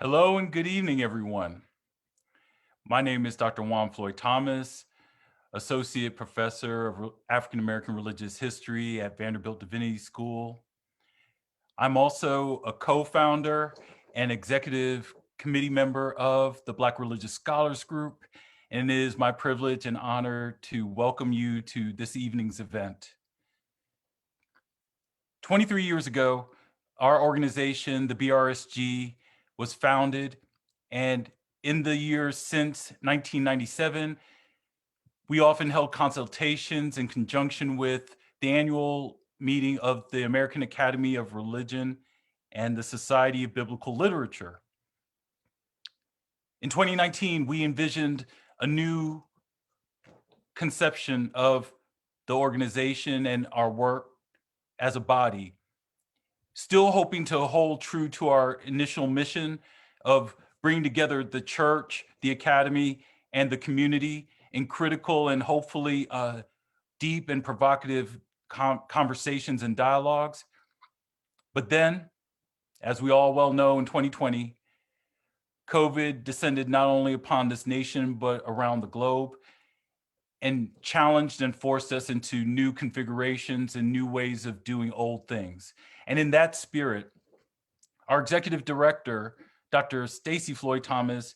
Hello and good evening, everyone. My name is Dr. Juan Floyd Thomas, Associate Professor of African American Religious History at Vanderbilt Divinity School. I'm also a co-founder and executive committee member of the Black Religious Scholars Group, and it is my privilege and honor to welcome you to this evening's event. 23 years ago, our organization, the BRSG, was founded, and in the years since 1997, we often held consultations in conjunction with the annual meeting of the American Academy of Religion and the Society of Biblical Literature. In 2019, we envisioned a new conception of the organization and our work as a body, still hoping to hold true to our initial mission of bringing together the church, the academy, and the community in critical and hopefully deep and provocative conversations and dialogues. But then, as we all well know, in 2020, COVID descended not only upon this nation, but around the globe, and challenged and forced us into new configurations and new ways of doing old things. And in that spirit, our executive director, Dr. Stacy Floyd Thomas,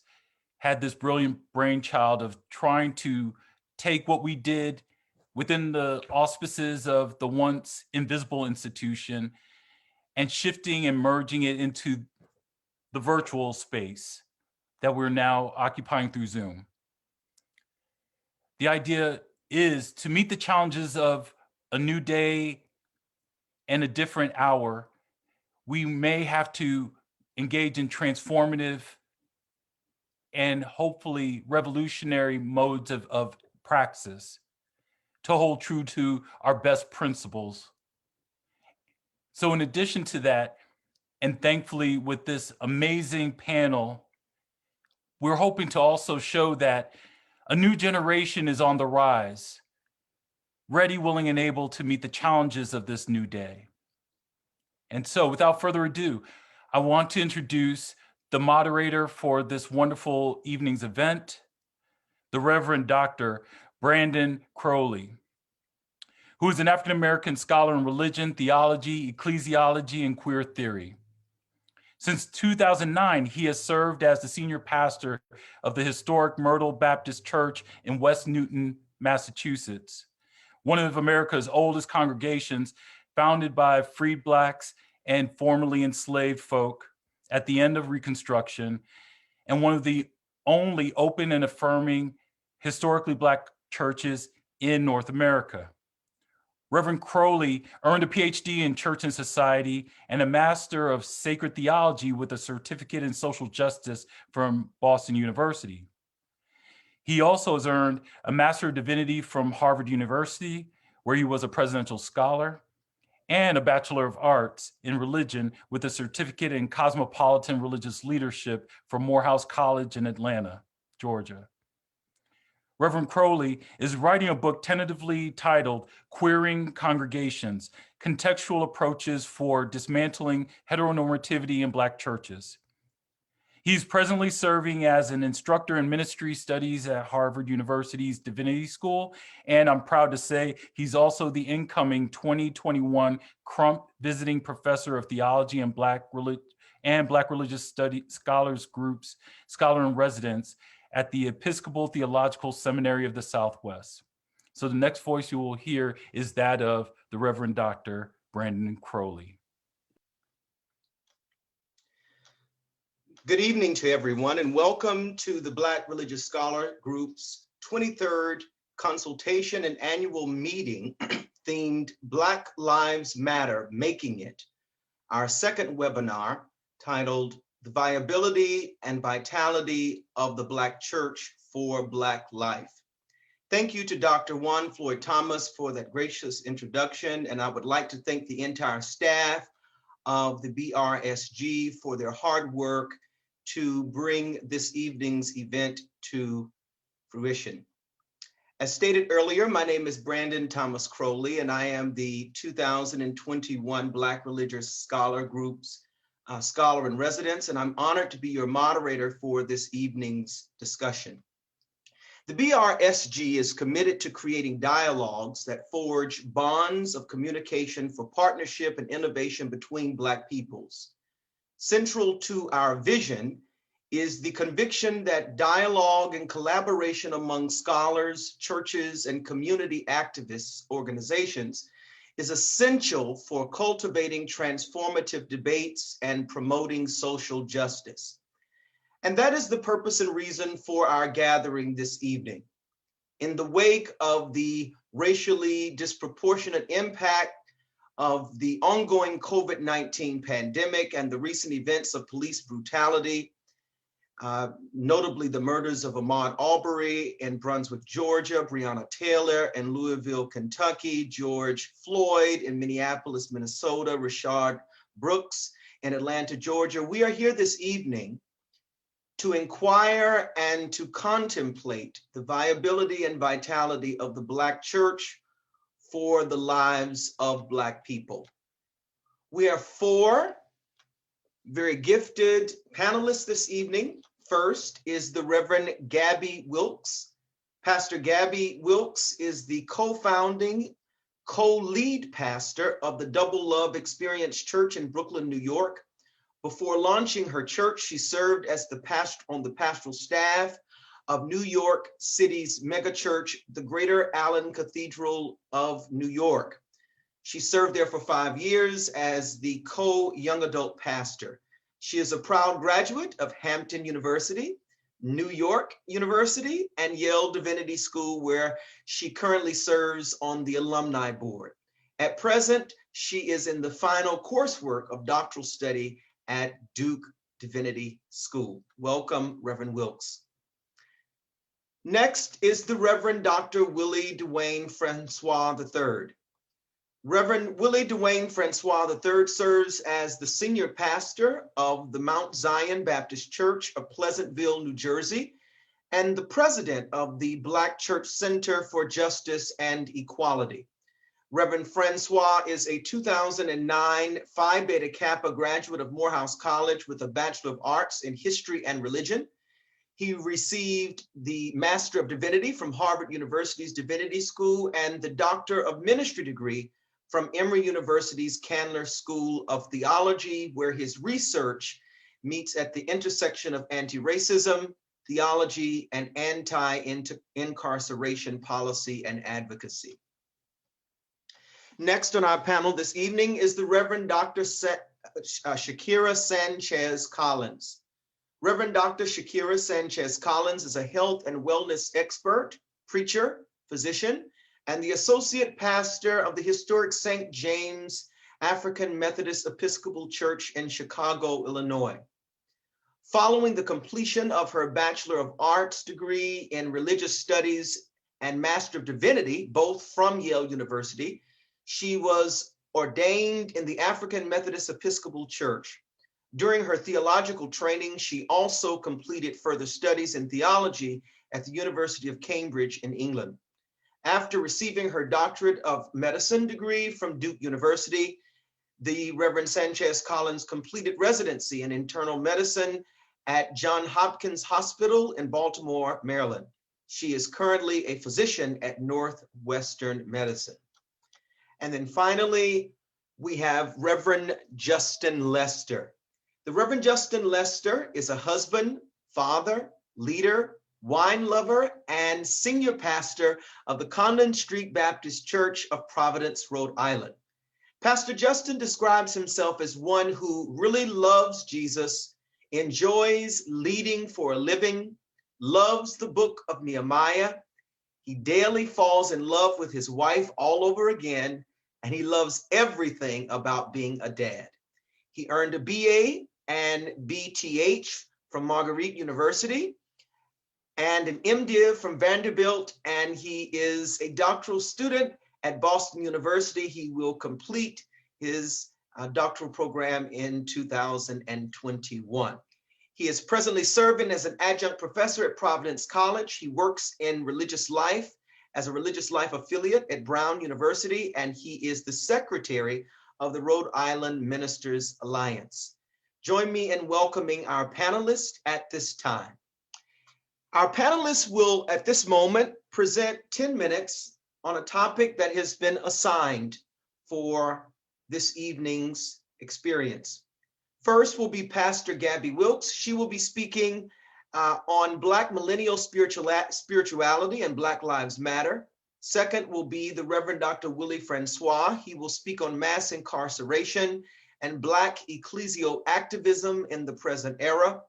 had this brilliant brainchild of trying to take what we did within the auspices of the once invisible institution and shifting and merging it into the virtual space that we're now occupying through Zoom. The idea is to meet the challenges of a new day and a different hour. We may have to engage in transformative and hopefully revolutionary modes of praxis to hold true to our best principles. So in addition to that, and thankfully with this amazing panel, we're hoping to also show that a new generation is on the rise, ready, willing, and able to meet the challenges of this new day. And so without further ado, I want to introduce the moderator for this wonderful evening's event, the Reverend Dr. Brandon Crowley, who is an African-American scholar in religion, theology, ecclesiology, and queer theory. Since 2009, he has served as the senior pastor of the historic Myrtle Baptist Church in West Newton, Massachusetts, one of America's oldest congregations, founded by freed Blacks and formerly enslaved folk at the end of Reconstruction, and one of the only open and affirming historically Black churches in North America. Reverend Crowley earned a PhD in Church and Society and a Master of Sacred Theology with a certificate in social justice from Boston University. He also has earned a Master of Divinity from Harvard University, where he was a presidential scholar, and a Bachelor of Arts in Religion with a certificate in Cosmopolitan Religious Leadership from Morehouse College in Atlanta, Georgia. Reverend Crowley is writing a book tentatively titled Queering Congregations, Contextual Approaches for Dismantling Heteronormativity in Black Churches. He's presently serving as an instructor in ministry studies at Harvard University's Divinity School, and I'm proud to say he's also the incoming 2021 Crump Visiting Professor of Theology and Black Religious Studies Scholars Group's Scholar in Residence at the Episcopal Theological Seminary of the Southwest. So the next voice you will hear is that of the Reverend Dr. Brandon Crowley. Good evening to everyone, and welcome to the Black Religious Scholar Group's 23rd Consultation and Annual Meeting themed Black Lives Matter, Making It, our second webinar titled The Viability and Vitality of the Black Church for Black Life. Thank you to Dr. Juan Floyd Thomas for that gracious introduction, and I would like to thank the entire staff of the BRSG for their hard work to bring this evening's event to fruition. As stated earlier, my name is Brandon Thomas Crowley, and I am the 2021 Black Religious Scholar Group's Scholar in Residence, and I'm honored to be your moderator for this evening's discussion. The BRSG is committed to creating dialogues that forge bonds of communication for partnership and innovation between Black peoples. Central to our vision is the conviction that dialogue and collaboration among scholars, churches, and community activist organizations is essential for cultivating transformative debates and promoting social justice. And that is the purpose and reason for our gathering this evening. In the wake of the racially disproportionate impact of the ongoing COVID-19 pandemic and the recent events of police brutality, notably the murders of Ahmaud Arbery in Brunswick, Georgia, Breonna Taylor in Louisville, Kentucky, George Floyd in Minneapolis, Minnesota, Rayshard Brooks in Atlanta, Georgia, we are here this evening to inquire and to contemplate the viability and vitality of the Black church for the lives of Black people. We are four very gifted panelists this evening. First is the Reverend Gabby Wilkes. Pastor Gabby Wilkes is the co-founding, co-lead pastor of the Double Love Experience Church in Brooklyn, New York. Before launching her church, she served as on the pastoral staff of New York City's megachurch, the Greater Allen Cathedral of New York. She served there for 5 years as the co-young adult pastor. She is a proud graduate of Hampton University, New York University, and Yale Divinity School, where she currently serves on the alumni board. At present, she is in the final coursework of doctoral study at Duke Divinity School. Welcome, Reverend Wilkes. Next is the Reverend Dr. Willie Dwayne Francois III. Reverend Willie Dwayne Francois III serves as the senior pastor of the Mount Zion Baptist Church of Pleasantville, New Jersey, and the president of the Black Church Center for Justice and Equality. Reverend Francois is a 2009 Phi Beta Kappa graduate of Morehouse College with a Bachelor of Arts in History and Religion. He received the Master of Divinity from Harvard University's Divinity School and the Doctor of Ministry degree from Emory University's Candler School of Theology, where his research meets at the intersection of anti-racism, theology, and anti-incarceration policy and advocacy. Next on our panel this evening is the Reverend Dr. Shakira Sanchez Collins. Reverend Dr. Shakira Sanchez Collins is a health and wellness expert, preacher, physician, and the associate pastor of the historic St. James African Methodist Episcopal Church in Chicago, Illinois. Following the completion of her Bachelor of Arts degree in Religious Studies and Master of Divinity, both from Yale University, she was ordained in the African Methodist Episcopal Church. During her theological training, she also completed further studies in theology at the University of Cambridge in England. After receiving her doctorate of medicine degree from Duke University, the Reverend Sanchez Collins completed residency in internal medicine at Johns Hopkins Hospital in Baltimore, Maryland. She is currently a physician at Northwestern Medicine. And then finally, we have Reverend Justin Lester. The Reverend Justin Lester is a husband, father, leader, wine lover, and senior pastor of the Condon Street Baptist Church of Providence, Rhode Island. Pastor Justin describes himself as one who really loves Jesus, enjoys leading for a living, loves the book of Nehemiah. He daily falls in love with his wife all over again, and he loves everything about being a dad. He earned a BA and BTH from Marguerite University and an MDiv from Vanderbilt, and he is a doctoral student at Boston University. He will complete his doctoral program in 2021. He is presently serving as an adjunct professor at Providence College. He works in religious life as a religious life affiliate at Brown University, and he is the secretary of the Rhode Island Ministers Alliance. Join me in welcoming our panelists at this time. Our panelists will, at this moment, present 10 minutes on a topic that has been assigned for this evening's experience. First will be Pastor Gabby Wilkes. She will be speaking on Black millennial spirituality and Black Lives Matter. Second will be the Reverend Dr. Willie Francois. He will speak on mass incarceration and Black ecclesial activism in the present era.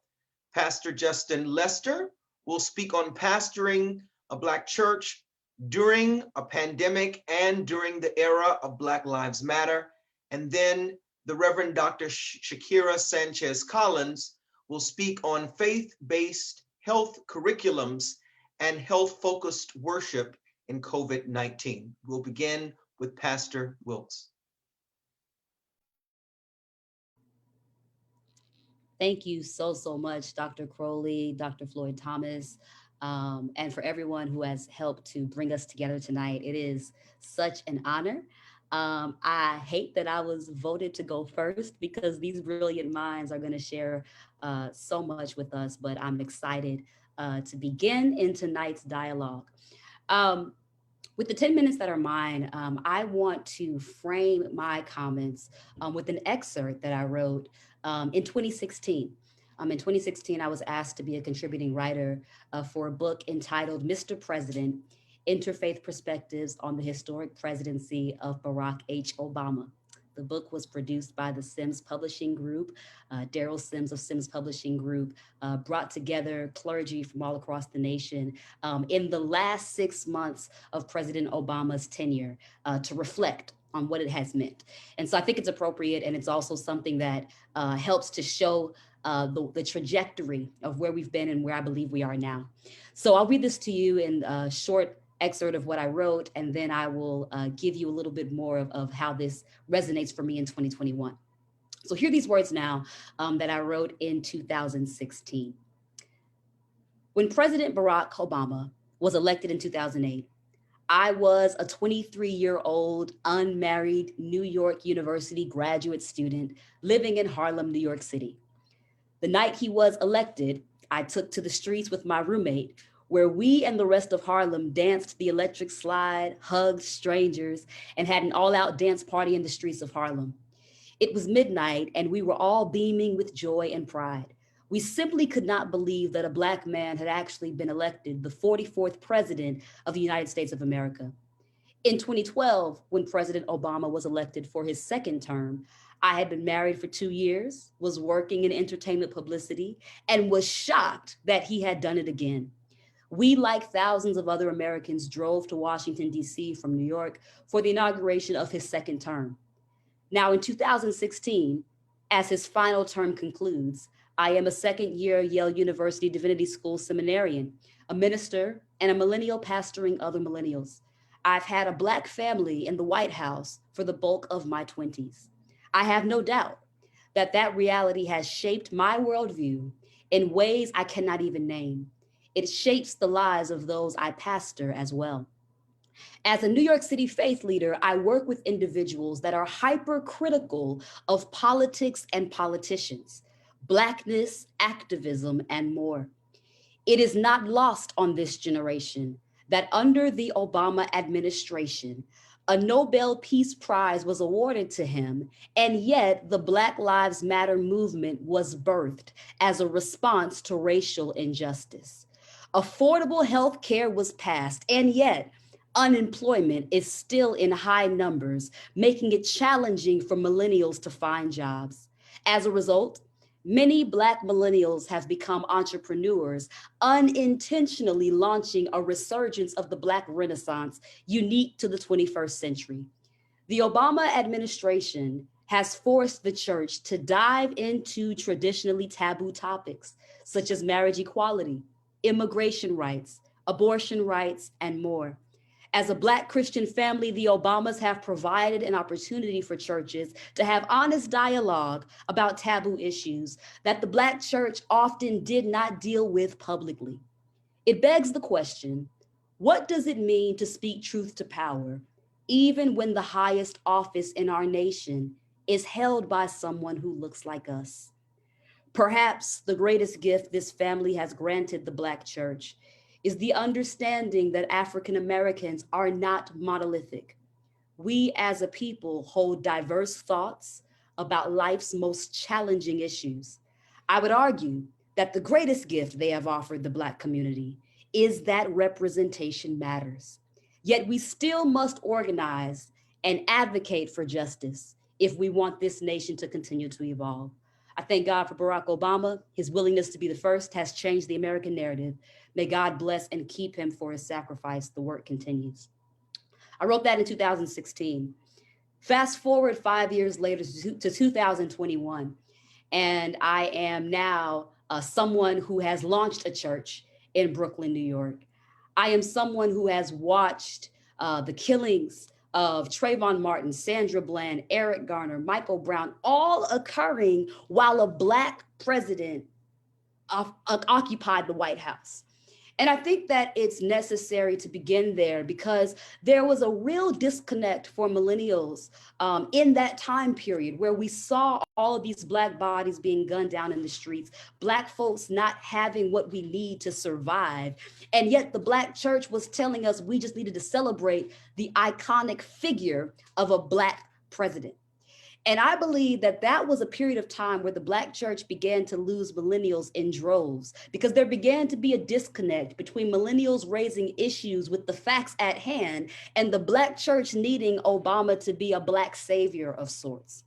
Pastor Justin Lester will speak on pastoring a Black church during a pandemic and during the era of Black Lives Matter. And then the Reverend Dr. Shakira Sanchez Collins will speak on faith-based health curriculums and health-focused worship in COVID-19. We'll begin with Pastor Wilkes. Thank you so much, Dr. Crowley, Dr. Floyd Thomas, and for everyone who has helped to bring us together tonight. It is such an honor. I hate that I was voted to go first because these brilliant minds are going to share so much with us, but I'm excited to begin in tonight's dialogue. With the 10 minutes that are mine, I want to frame my comments with an excerpt that I wrote in 2016. In 2016, I was asked to be a contributing writer for a book entitled Mr. President, Interfaith Perspectives on the Historic Presidency of Barack H. Obama. The book was produced by the Sims Publishing Group. Daryl Sims of Sims Publishing Group brought together clergy from all across the nation in the last 6 months of President Obama's tenure to reflect on what it has meant. And so I think it's appropriate, and it's also something that helps to show the trajectory of where we've been and where I believe we are now. So I'll read this to you in a short excerpt of what I wrote, and then I will give you a little bit more of how this resonates for me in 2021. So hear these words now that I wrote in 2016. When President Barack Obama was elected in 2008, I was a 23-year-old unmarried New York University graduate student living in Harlem, New York City. The night he was elected, I took to the streets with my roommate, where we and the rest of Harlem danced the electric slide, hugged strangers, and had an all-out dance party in the streets of Harlem. It was midnight, and we were all beaming with joy and pride. We simply could not believe that a Black man had actually been elected the 44th president of the United States of America. In 2012, when President Obama was elected for his second term, I had been married for 2 years, was working in entertainment publicity, and was shocked that he had done it again. We, like thousands of other Americans, drove to Washington, D.C. from New York for the inauguration of his second term. Now, in 2016, as his final term concludes, I am a second-year Yale University Divinity School seminarian, a minister, and a millennial pastoring other millennials. I've had a Black family in the White House for the bulk of my 20s. I have no doubt that that reality has shaped my worldview in ways I cannot even name. It shapes the lives of those I pastor as well. As a New York City faith leader, I work with individuals that are hypercritical of politics and politicians, Blackness, activism, and more. It is not lost on this generation that under the Obama administration, a Nobel Peace Prize was awarded to him, and yet the Black Lives Matter movement was birthed as a response to racial injustice. Affordable health care was passed, and yet unemployment is still in high numbers, making it challenging for millennials to find jobs. As a result, many Black millennials have become entrepreneurs, unintentionally launching a resurgence of the Black Renaissance unique to the 21st century. The Obama administration has forced the church to dive into traditionally taboo topics, such as marriage equality, immigration rights, abortion rights, and more. As a Black Christian family, the Obamas have provided an opportunity for churches to have honest dialogue about taboo issues that the Black church often did not deal with publicly. It begs the question, what does it mean to speak truth to power, even when the highest office in our nation is held by someone who looks like us? Perhaps the greatest gift this family has granted the Black church is the understanding that African Americans are not monolithic. We as a people hold diverse thoughts about life's most challenging issues. I would argue that the greatest gift they have offered the Black community is that representation matters. Yet we still must organize and advocate for justice if we want this nation to continue to evolve. I thank God for Barack Obama. His willingness to be the first has changed the American narrative. May God bless and keep him for his sacrifice. The work continues. I wrote that in 2016. Fast forward 5 years later to 2021, and I am now someone who has launched a church in Brooklyn, New York. I am someone who has watched the killings of Trayvon Martin, Sandra Bland, Eric Garner, Michael Brown, all occurring while a Black president occupied the White House. And I think that it's necessary to begin there because there was a real disconnect for millennials in that time period where we saw all of these Black bodies being gunned down in the streets, Black folks not having what we need to survive. And yet the Black church was telling us we just needed to celebrate the iconic figure of a Black president. And I believe that that was a period of time where the Black church began to lose millennials in droves because there began to be a disconnect between millennials raising issues with the facts at hand and the Black church needing Obama to be a Black savior of sorts.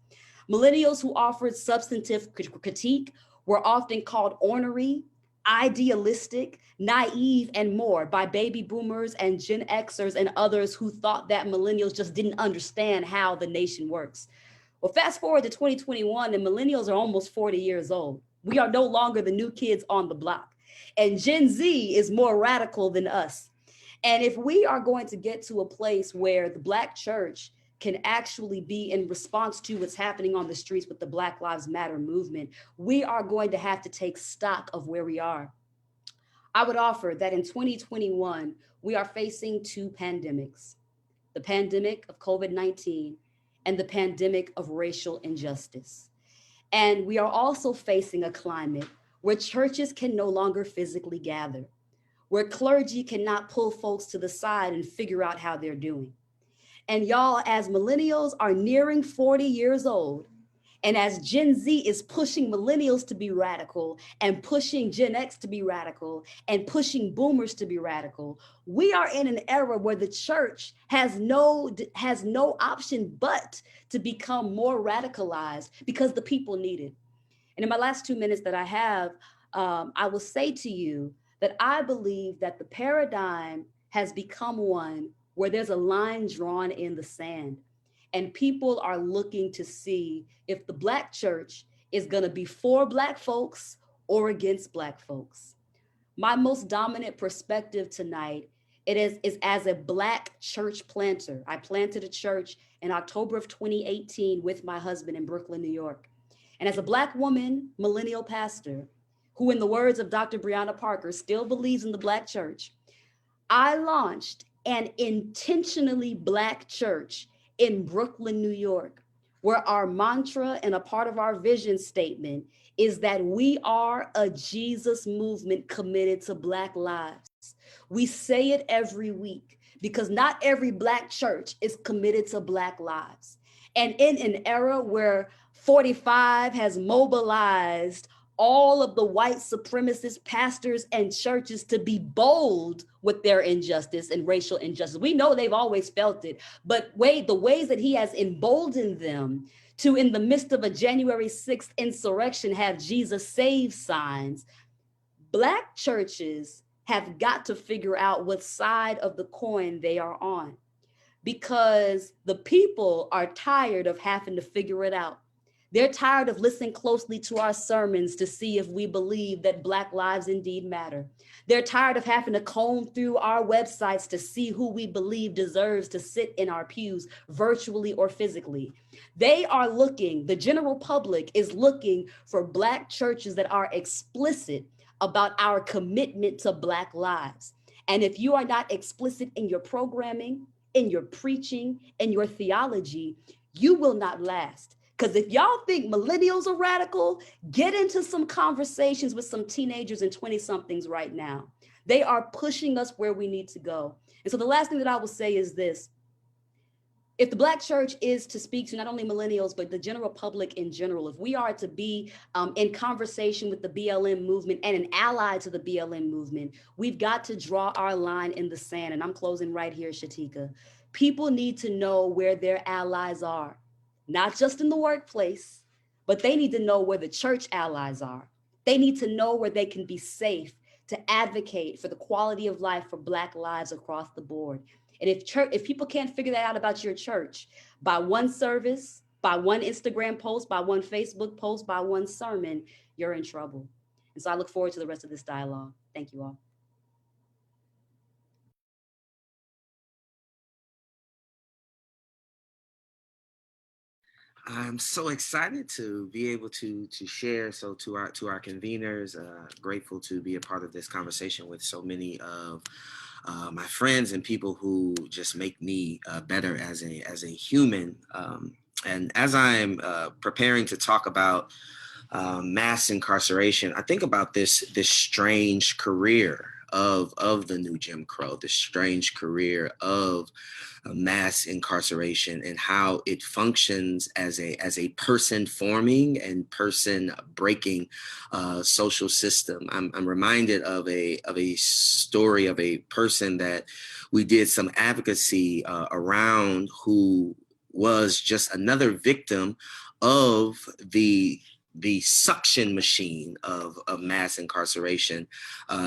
Millennials who offered substantive critique were often called ornery, idealistic, naive, and more by baby boomers and Gen Xers and others who thought that millennials just didn't understand how the nation works. Well, fast forward to 2021, and millennials are almost 40 years old. We are no longer the new kids on the block. And Gen Z is more radical than us. And if we are going to get to a place where the Black church can actually be in response to what's happening on the streets with the Black Lives Matter movement, we are going to have to take stock of where we are. I would offer that in 2021, we are facing two pandemics, the pandemic of COVID-19 and the pandemic of racial injustice. And we are also facing a climate where churches can no longer physically gather, where clergy cannot pull folks to the side and figure out how they're doing. And y'all, as millennials are nearing 40 years old, and as Gen Z is pushing millennials to be radical and pushing Gen X to be radical and pushing boomers to be radical, we are in an era where the church has no option but to become more radicalized because the people need it. And in my last 2 minutes that I have, I will say to you that I believe that the paradigm has become one where there's a line drawn in the sand. And people are looking to see if the Black church is going to be for Black folks or against Black folks. My most dominant perspective tonight is as a Black church planter. I planted a church in October of 2018 with my husband in Brooklyn, New York. And as a Black woman, millennial pastor, who in the words of Dr. Breonna Parker still believes in the Black church, I launched an intentionally Black church in Brooklyn, New York, where our mantra and a part of our vision statement is that we are a Jesus movement committed to Black lives. We say it every week because not every Black church is committed to Black lives. And in an era where 45 has mobilized all of the white supremacist pastors and churches to be bold with their injustice and racial injustice. We know they've always felt it, but the ways that he has emboldened them to, in the midst of a January 6th insurrection, have Jesus save signs. Black churches have got to figure out what side of the coin they are on because the people are tired of having to figure it out. They're tired of listening closely to our sermons to see if we believe that Black lives indeed matter. They're tired of having to comb through our websites to see who we believe deserves to sit in our pews, virtually or physically. They are looking, the general public is looking for Black churches that are explicit about our commitment to Black lives. And if you are not explicit in your programming, in your preaching, in your theology, you will not last. Because if y'all think millennials are radical, get into some conversations with some teenagers and 20 somethings right now. They are pushing us where we need to go. And so the last thing that I will say is this: if the Black church is to speak to not only millennials, but the general public in general, if we are to be in conversation with the BLM movement and an ally to the BLM movement, we've got to draw our line in the sand. And I'm closing right here, Shatika. People need to know where their allies are, not just in the workplace, but they need to know where the church allies are. They need to know where they can be safe to advocate for the quality of life for Black lives across the board. And if people can't figure that out about your church by one service, by one Instagram post, by one Facebook post, by one sermon, you're in trouble. And so I look forward to the rest of this dialogue. Thank you all. I'm so excited to be able to share. So to our conveners, grateful to be a part of this conversation with so many of my friends and people who just make me better as a human. And as I'm preparing to talk about mass incarceration, I think about this strange career of the new Jim Crow, this strange career of mass incarceration and how it functions as a person forming and person breaking social system. I'm reminded of a story of a person that we did some advocacy around, who was just another victim of the suction machine of mass incarceration.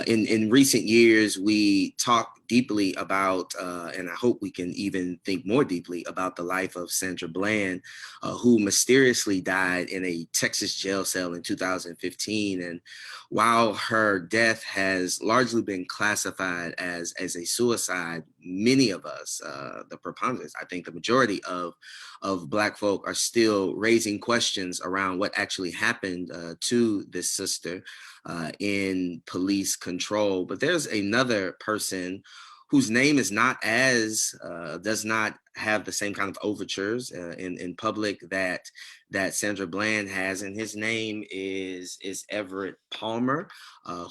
In recent years, we talked deeply about, and I hope we can even think more deeply about the life of Sandra Bland, who mysteriously died in a Texas jail cell in 2015. And while her death has largely been classified as a suicide, many of us, the preponderance, I think the majority of Black folk, are still raising questions around what actually happened to this sister in police control. But there's another person whose name is not as, does not have the same kind of overtures in public that Sandra Bland has, and his name is Everett Palmer,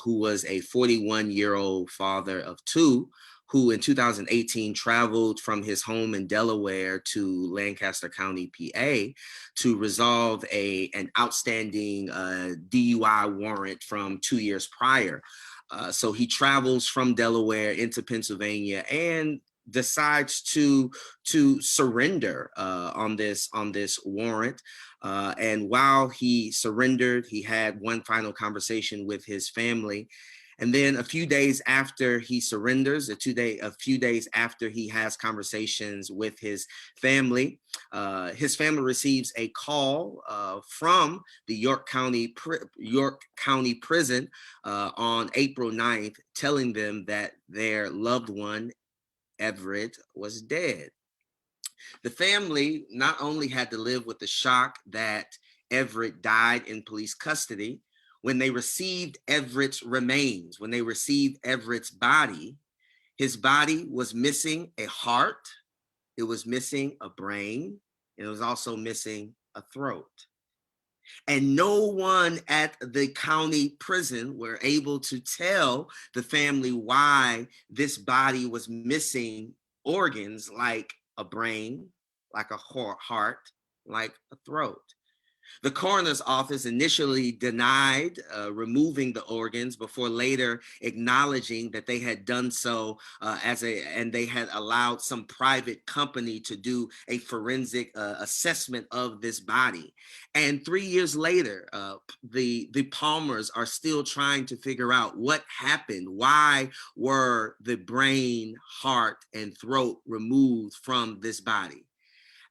who was a 41-year-old father of two, who in 2018 traveled from his home in Delaware to Lancaster County, PA, to resolve an outstanding DUI warrant from 2 years prior. So he travels from Delaware into Pennsylvania and decides to surrender on this warrant. And while he surrendered, he had one final conversation with his family. And then a few days after he surrenders, a few days after he has conversations with his family receives a call from the York County Prison on April 9th, telling them that their loved one, Everett, was dead. The family not only had to live with the shock that Everett died in police custody, when they received Everett's remains, when they received Everett's body, his body was missing a heart, it was missing a brain, and it was also missing a throat. And no one at the county prison were able to tell the family why this body was missing organs like a brain, like a heart, like a throat. The coroner's office initially denied removing the organs before later acknowledging that they had done so and they had allowed some private company to do a forensic assessment of this body. And 3 years later, the Palmers are still trying to figure out what happened. Why were the brain, heart, and throat removed from this body?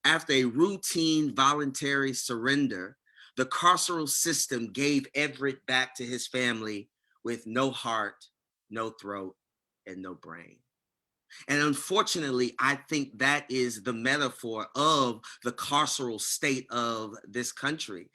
After a routine voluntary surrender, the carceral system gave Everett back to his family with no heart, no throat, and no brain. And unfortunately, I think that is the metaphor of the carceral state of this country.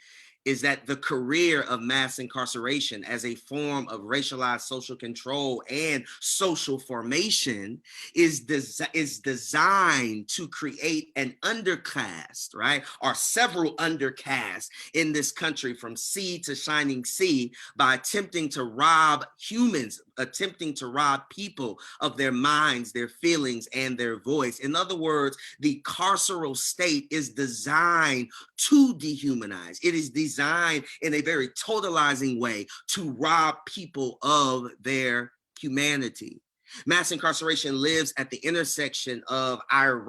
is that the career of mass incarceration as a form of racialized social control and social formation is designed to create an underclass, right? Or several undercasts in this country from sea to shining sea by attempting to rob humans, attempting to rob people of their minds, their feelings, and their voice. In other words, the carceral state is designed to dehumanize. It is designed in a very totalizing way to rob people of their humanity. Mass incarceration lives at the intersection of our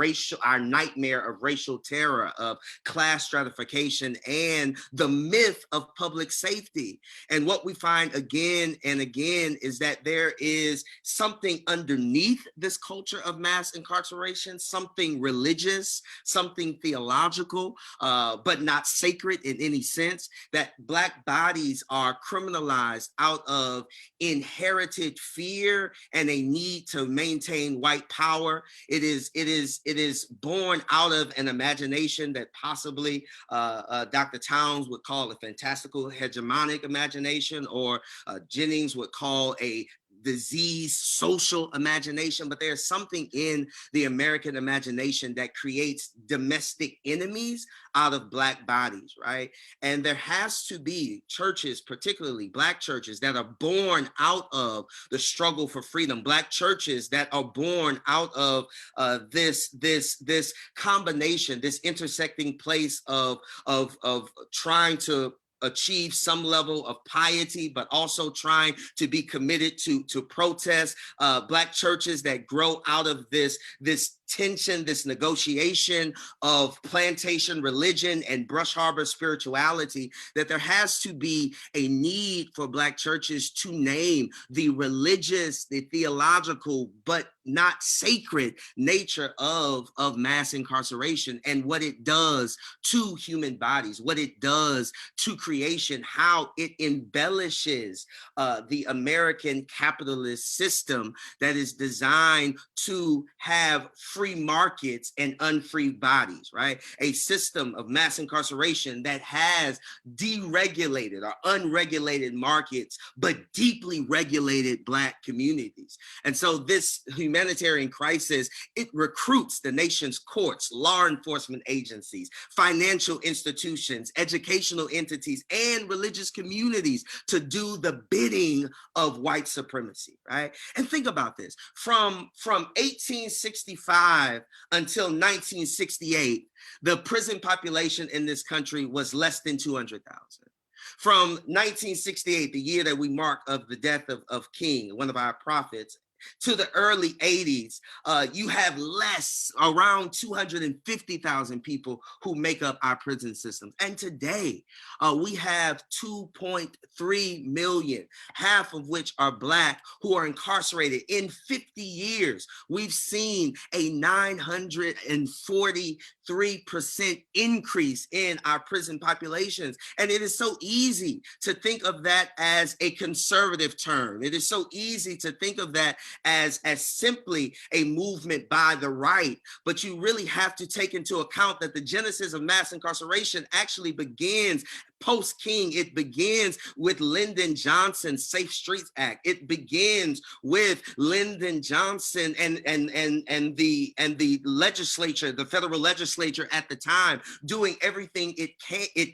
nightmare of racial terror, of class stratification, and the myth of public safety. And what we find again and again is that there is something underneath this culture of mass incarceration, something religious, something theological, but not sacred in any sense, that Black bodies are criminalized out of inherited fear and a need to maintain white power. It is born out of an imagination that possibly Dr. Towns would call a fantastical hegemonic imagination, or Jennings would call a disease social imagination. But there's something in the American imagination that creates domestic enemies out of Black bodies, right? And there has to be churches, particularly Black churches, that are born out of the struggle for freedom, Black churches that are born out of this combination, this intersecting place of trying to achieve some level of piety, but also trying to be committed to protest. Black churches that grow out of this tension, this negotiation of plantation religion and brush harbor spirituality, that there has to be a need for Black churches to name the religious, the theological, but not sacred nature of mass incarceration and what it does to human bodies, what it does to creation, how it embellishes the American capitalist system that is designed to have free markets and unfree bodies, right? A system of mass incarceration that has deregulated or unregulated markets, but deeply regulated Black communities. And so this humanitarian crisis, it recruits the nation's courts, law enforcement agencies, financial institutions, educational entities, and religious communities to do the bidding of white supremacy, right? And think about this, from 1865 until 1968, the prison population in this country was less than 200,000. From 1968, the year that we mark of the death of King, one of our prophets, to the early 80s, you have around 250,000 people who make up our prison systems. And today, we have 2.3 million, half of which are Black, who are incarcerated. In 50 years, we've seen a 943% increase in our prison populations. And it is so easy to think of that as a conservative term. It is so easy to think of that as simply a movement by the right, but you really have to take into account that the genesis of mass incarceration actually begins post-King. It begins with Lyndon Johnson's Safe Streets Act. It begins with Lyndon Johnson and the legislature, the federal legislature at the time, doing everything it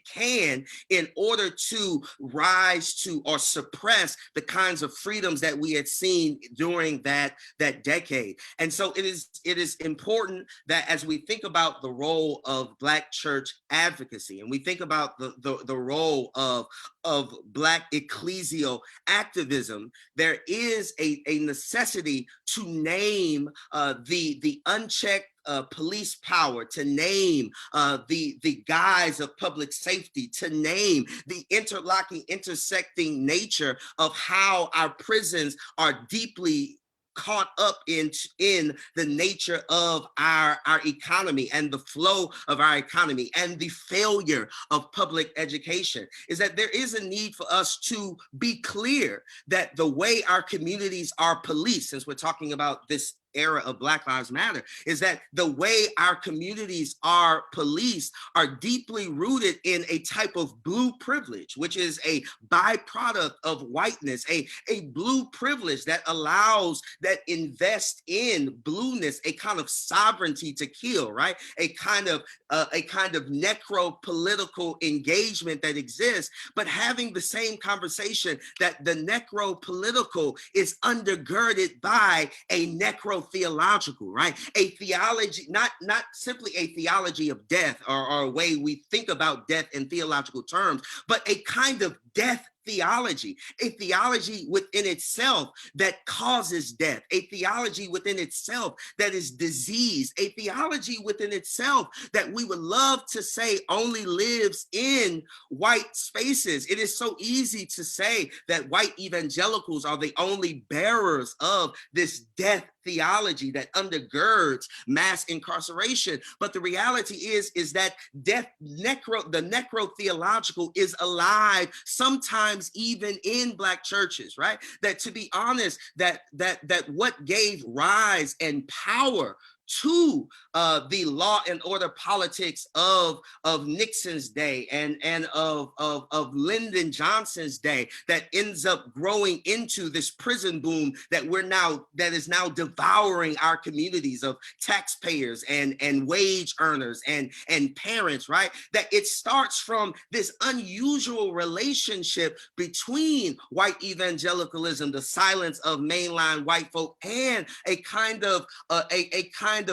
can in order to rise to or suppress the kinds of freedoms that we had seen during that decade. And so it is important that as we think about the role of Black church advocacy, and we think about the role of Black ecclesial activism, there is a necessity to name the unchecked police power, to name the guise of public safety, to name the intersecting nature of how our prisons are deeply caught up in the nature of our economy and the flow of our economy and the failure of public education, is that there is a need for us to be clear that the way our communities are policed, since we're talking about this era of Black Lives Matter, is that the way our communities are policed are deeply rooted in a type of blue privilege, which is a byproduct of whiteness, a blue privilege that invests in blueness, a kind of sovereignty to kill, right? A kind of necro-political engagement that exists, but having the same conversation that the necro-political is undergirded by a necro-theological, right? A theology, not simply a theology of death or a way we think about death in theological terms, but a kind of death theology, a theology within itself that causes death, a theology within itself that is disease, a theology within itself that we would love to say only lives in white spaces. It is so easy to say that white evangelicals are the only bearers of this death theology that undergirds mass incarceration. But the reality is that the necro-theological is alive sometimes even in Black churches, right? That, to be honest, that what gave rise and power to the law and order politics of Nixon's day and of Lyndon Johnson's day, that ends up growing into this prison boom that is now devouring our communities of taxpayers and wage earners and parents, right? That it starts from this unusual relationship between white evangelicalism, the silence of mainline white folk, and a kind of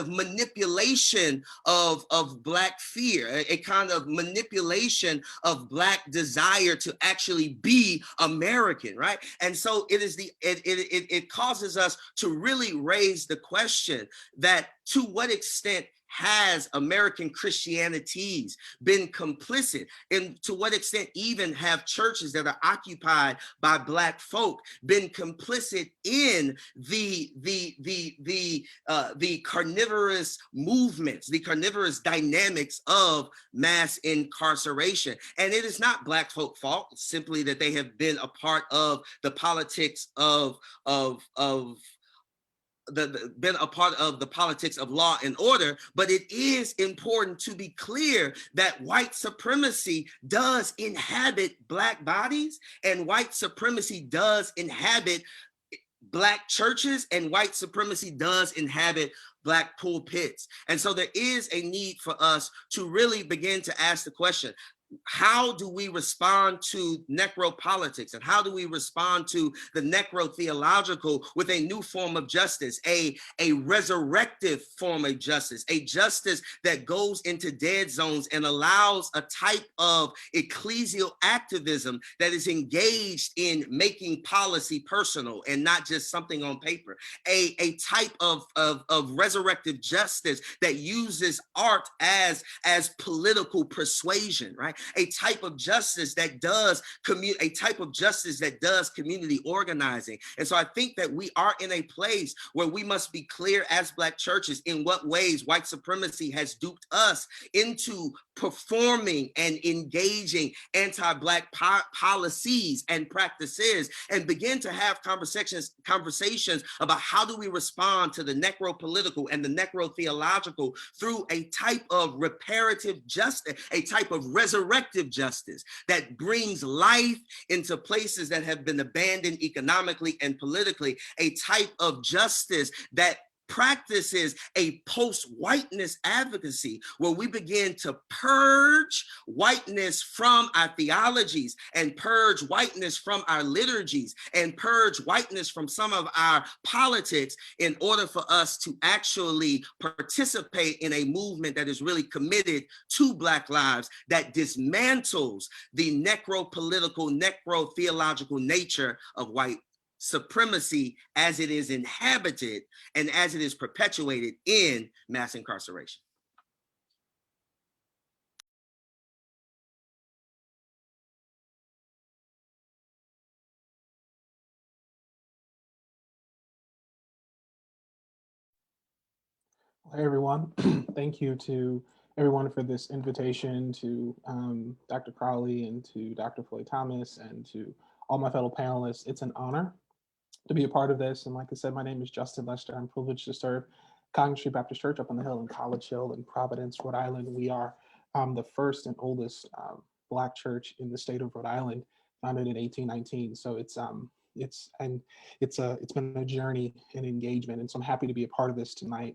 manipulation of Black fear, a kind of manipulation of Black desire to actually be American, right? And so it causes us to really raise the question that to what extent has American Christianities been complicit, and to what extent even have churches that are occupied by Black folk been complicit in the carnivorous movements, the carnivorous dynamics of mass incarceration? And it is not Black folk fault, simply that they have been a part of the politics been a part of the politics of law and order. But it is important to be clear that white supremacy does inhabit Black bodies, and white supremacy does inhabit Black churches, and white supremacy does inhabit Black pulpits. And so there is a need for us to really begin to ask the question, how do we respond to necropolitics, and how do we respond to the necro-theological with a new form of justice, a resurrective form of justice, a justice that goes into dead zones and allows a type of ecclesial activism that is engaged in making policy personal and not just something on paper, a type of resurrective justice that uses art as political persuasion, right? A type of justice that does community organizing. And so I think that we are in a place where we must be clear as Black churches in what ways white supremacy has duped us into performing and engaging anti-Black policies and practices, and begin to have conversations about how do we respond to the necro-political and the necro-theological through a type of reparative justice, a type of resurrective justice that brings life into places that have been abandoned economically and politically, a type of justice that practices a post-whiteness advocacy where we begin to purge whiteness from our theologies, and purge whiteness from our liturgies, and purge whiteness from some of our politics, in order for us to actually participate in a movement that is really committed to Black lives, that dismantles the necro-political, necro-theological nature of white supremacy as it is inhabited and as it is perpetuated in mass incarceration. Hey everyone, thank you to everyone for this invitation, to Dr. Crowley and to Dr. Floyd Thomas and to all my fellow panelists. It's an honor to be a part of this. And like I said, my name is Justin Lester. I'm privileged to serve Congregational Street Baptist Church up on the hill in College Hill in Providence, Rhode Island. We are the first and oldest Black church in the state of Rhode Island, founded in 1819. So it's been a journey and engagement, and so I'm happy to be a part of this tonight.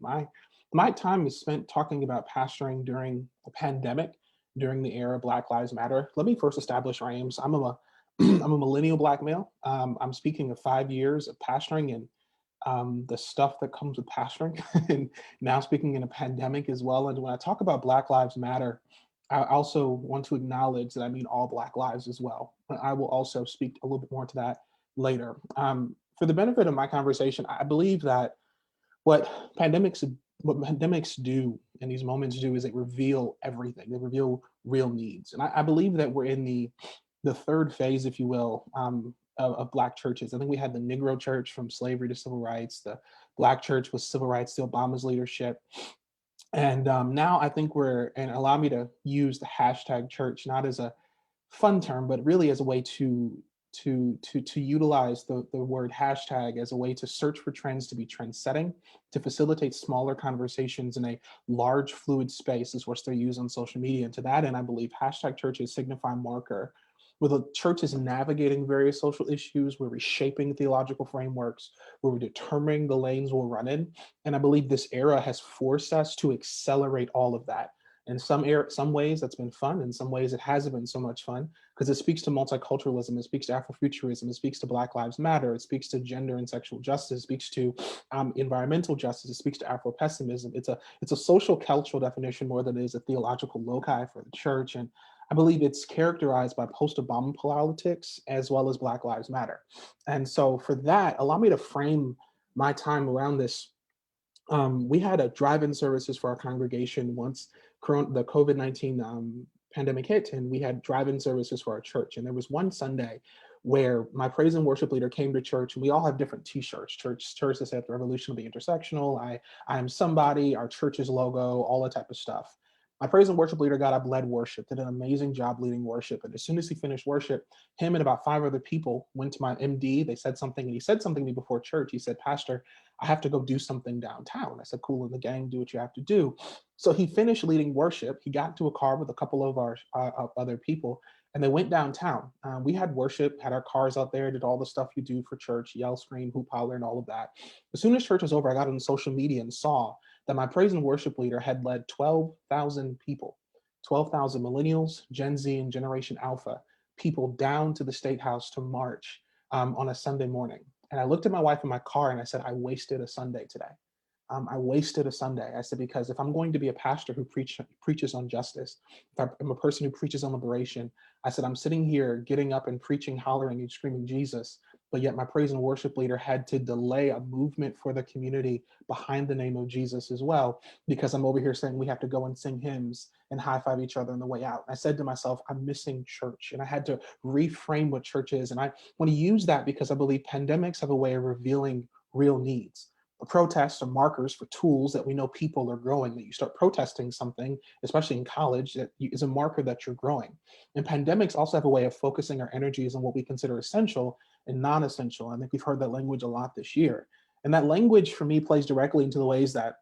My time is spent talking about pastoring during the pandemic, during the era of Black Lives Matter. Let me first establish who I am. So I'm a I'm a millennial Black male. I'm speaking of 5 years of pastoring and the stuff that comes with pastoring, and now speaking in a pandemic as well. And when I talk about Black Lives Matter, I also want to acknowledge that I mean all Black lives as well. I will also speak a little bit more to that later. For the benefit of my conversation, I believe that what pandemics what pandemics do and these moments do is they reveal everything. They reveal real needs, and I believe that we're in the third phase, if you will, of Black churches. I think we had the Negro Church from slavery to civil rights. The Black Church was civil rights to Obama's leadership. And now I think and allow me to use the hashtag church, not as a fun term, but really as a way to utilize the word hashtag as a way to search for trends, to be trend setting, to facilitate smaller conversations in a large fluid space is what they're used on social media. And to that end, I believe hashtag churches signify marker where the church is navigating various social issues, we're reshaping theological frameworks, where we're determining the lanes we'll run in. And I believe this era has forced us to accelerate all of that. In some ways that's been fun, in some ways it hasn't been so much fun, because it speaks to multiculturalism, it speaks to Afrofuturism, it speaks to Black Lives Matter, it speaks to gender and sexual justice, it speaks to environmental justice, it speaks to Afro-pessimism. It's a social cultural definition more than it is a theological loci for the church. And I believe it's characterized by post-Obama politics as well as Black Lives Matter. And so for that, allow me to frame my time around this. We had a drive-in services for our congregation once the COVID-19 pandemic hit, and we had drive-in services for our church. And there was one Sunday where my praise and worship leader came to church, and we all have different T-shirts. Church that said "Revolution will be intersectional," I am somebody, our church's logo, all that type of stuff. My praise and worship leader got up, led worship, did an amazing job leading worship. And as soon as he finished worship, him and about 5 other people went to my MD. They said something, and he said something to me before church. He said, "Pastor, I have to go do something downtown." I said, "Cool, in the gang, do what you have to do." So he finished leading worship. He got into a car with a couple of our other people, and they went downtown. We had worship, had our cars out there, did all the stuff you do for church, yell, scream, hoop, holler, and all of that. As soon as church was over, I got on social media and saw that my praise and worship leader had led 12,000 people, 12,000 millennials, Gen Z, and Generation Alpha people down to the State House to march on a Sunday morning. And I looked at my wife in my car and I said, I wasted a Sunday today. I wasted a Sunday. I said, because if I'm going to be a pastor who preaches on justice, if I'm a person who preaches on liberation, I said, I'm sitting here getting up and preaching, hollering and screaming Jesus, but yet my praise and worship leader had to delay a movement for the community behind the name of Jesus as well, because I'm over here saying we have to go and sing hymns and high five each other on the way out. I said to myself, I'm missing church, and I had to reframe what church is. And I want to use that because I believe pandemics have a way of revealing real needs. The protests are markers for tools that we know people are growing. That you start protesting something, especially in college, that is a marker that you're growing. And pandemics also have a way of focusing our energies on what we consider essential and non-essential. I think we've heard that language a lot this year. And that language for me plays directly into the ways that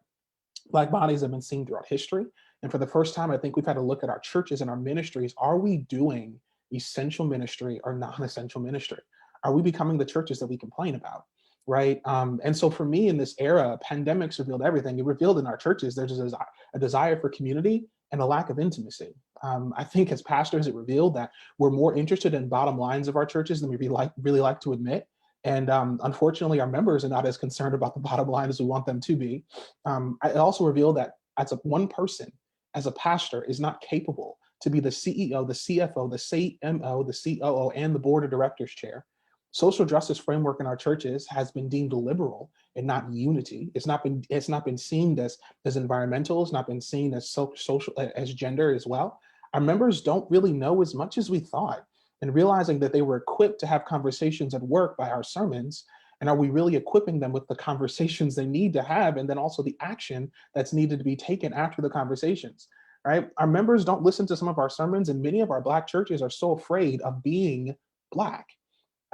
Black bodies have been seen throughout history. And for the first time, I think we've had to look at our churches and our ministries. Are we doing essential ministry or non-essential ministry? Are we becoming the churches that we complain about? Right. And so for me in this era, pandemics revealed everything. It revealed in our churches, there's a desire for community and a lack of intimacy. I think as pastors, it revealed that we're more interested in bottom lines of our churches than we really like to admit. And unfortunately, our members are not as concerned about the bottom line as we want them to be. It also revealed that one person, as a pastor, is not capable to be the CEO, the CFO, the CMO, the COO, and the board of directors chair. Social justice framework in our churches has been deemed liberal and not unity. It's not been seen as environmental. It's not been seen as social, as gender as well. Our members don't really know as much as we thought, and realizing that they were equipped to have conversations at work by our sermons. And are we really equipping them with the conversations they need to have, and then also the action that's needed to be taken after the conversations, right? Our members don't listen to some of our sermons, and many of our Black churches are so afraid of being Black.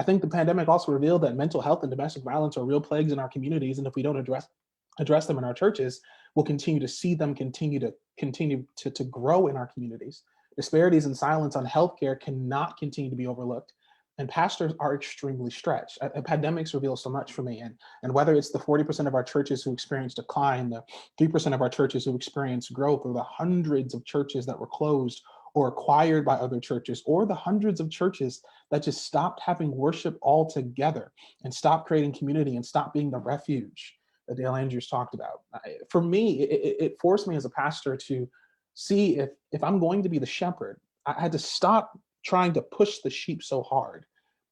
I think the pandemic also revealed that mental health and domestic violence are real plagues in our communities, and if we don't address them in our churches, we'll continue to see them continue to grow in our communities. Disparities and silence on healthcare cannot continue to be overlooked, and pastors are extremely stretched. Pandemics reveal so much for me, and whether it's the 40% of our churches who experienced decline, the 3% of our churches who experienced growth, or the hundreds of churches that were closed or acquired by other churches, or the hundreds of churches that just stopped having worship altogether and stopped creating community and stopped being the refuge that Dale Andrews talked about. For me, it forced me as a pastor to see if I'm going to be the shepherd, I had to stop trying to push the sheep so hard.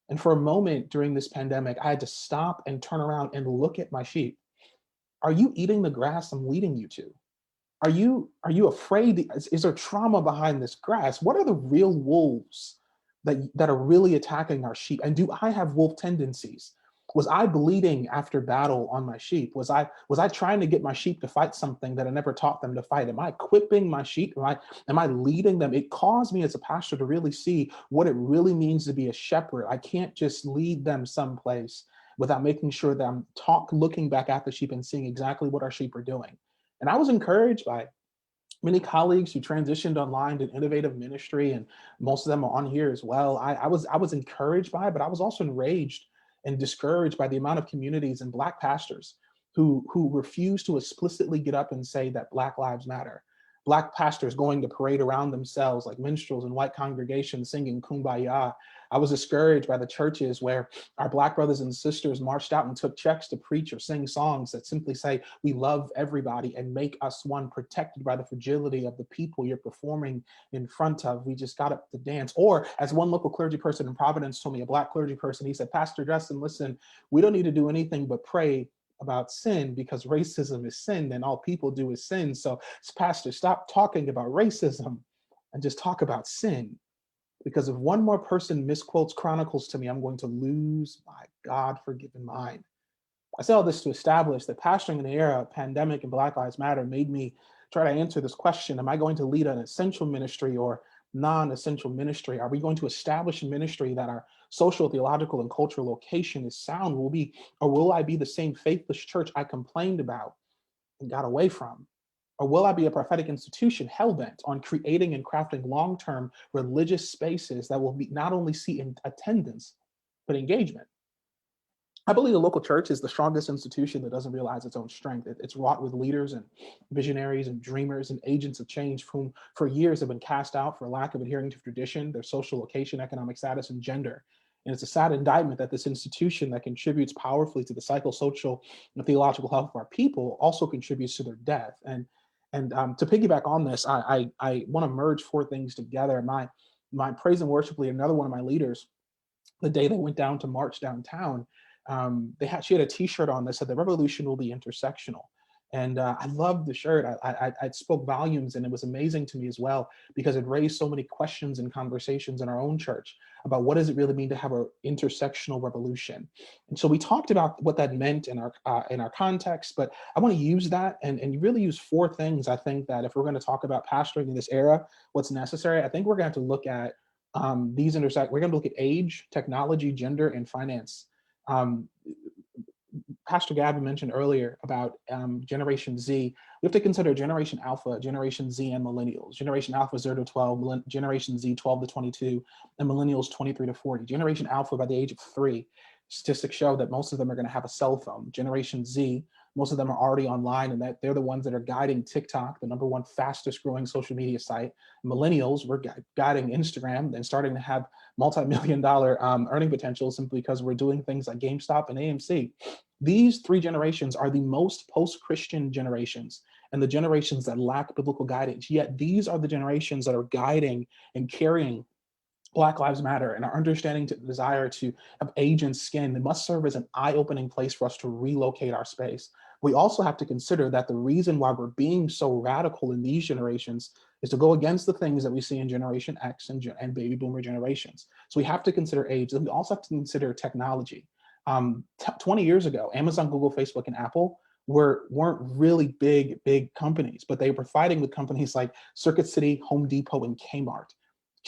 And for a moment during this pandemic, I had to stop and turn around and look at my sheep. Are you eating the grass I'm leading you to? Are you afraid? Is there trauma behind this grass? What are the real wolves that are really attacking our sheep? And do I have wolf tendencies? Was I bleeding after battle on my sheep? Was I trying to get my sheep to fight something that I never taught them to fight? Am I equipping my sheep? Am I leading them? It caused me as a pastor to really see what it really means to be a shepherd. I can't just lead them someplace without making sure that I'm looking back at the sheep and seeing exactly what our sheep are doing. And I was encouraged by many colleagues who transitioned online to innovative ministry, and most of them are on here as well. I was encouraged by it, but I was also enraged and discouraged by the amount of communities and Black pastors who refuse to explicitly get up and say that Black lives matter. Black pastors going to parade around themselves like minstrels in white congregations singing Kumbaya. I was discouraged by the churches where our Black brothers and sisters marched out and took checks to preach or sing songs that simply say, we love everybody and make us one, protected by the fragility of the people you're performing in front of. We just got up to dance. Or as one local clergy person in Providence told me, a Black clergy person, he said, Pastor Justin, listen, we don't need to do anything but pray about sin because racism is sin and all people do is sin. So pastor, stop talking about racism and just talk about sin. Because if one more person misquotes Chronicles to me, I'm going to lose my God-forgiven mind. I say all this to establish that pastoring in the era of pandemic and Black Lives Matter made me try to answer this question. Am I going to lead an essential ministry or non-essential ministry? Are we going to establish a ministry that our social, theological, and cultural location is sound? Will I be the same faithless church I complained about and got away from? Or will I be a prophetic institution hell-bent on creating and crafting long-term religious spaces that will be not only see in attendance, but engagement? I believe the local church is the strongest institution that doesn't realize its own strength. It's wrought with leaders and visionaries and dreamers and agents of change whom for years have been cast out for lack of adhering to tradition, their social location, economic status, and gender. And it's a sad indictment that this institution that contributes powerfully to the psychosocial and theological health of our people also contributes to their death. And to piggyback on this, I want to merge four things together. My praise and worship leader, another one of my leaders, the day they went down to march downtown, she had a T-shirt on that said the revolution will be intersectional. And I loved the shirt. I spoke volumes, and it was amazing to me as well because it raised so many questions and conversations in our own church about what does it really mean to have an intersectional revolution. And so we talked about what that meant in our context, but I want to use that and really use four things. I think that if we're going to talk about pastoring in this era, what's necessary, I think we're going to have to look at these intersect. We're going to look at age, technology, gender, and finance. Pastor Gavin mentioned earlier about Generation Z. We have to consider Generation Alpha, Generation Z, and Millennials. Generation Alpha 0 to 12, Generation Z 12 to 22, and Millennials 23 to 40. Generation Alpha by the age of 3, statistics show that most of them are going to have a cell phone. Generation Z, most of them are already online, and that they're the ones that are guiding TikTok, the #1 fastest growing social media site. Millennials, we're guiding Instagram and starting to have multi-million-dollar earning potential simply because we're doing things like GameStop and AMC. These three generations are the most post-Christian generations and the generations that lack biblical guidance. Yet these are the generations that are guiding and carrying Black Lives Matter and our understanding to the desire to have age and skin. It must serve as an eye-opening place for us to relocate our space. We also have to consider that the reason why we're being so radical in these generations is to go against the things that we see in Generation X and baby boomer generations. So we have to consider age, and we also have to consider technology. 20 years ago, Amazon, Google, Facebook, and Apple weren't really big companies, but they were fighting with companies like Circuit City, Home Depot, and Kmart.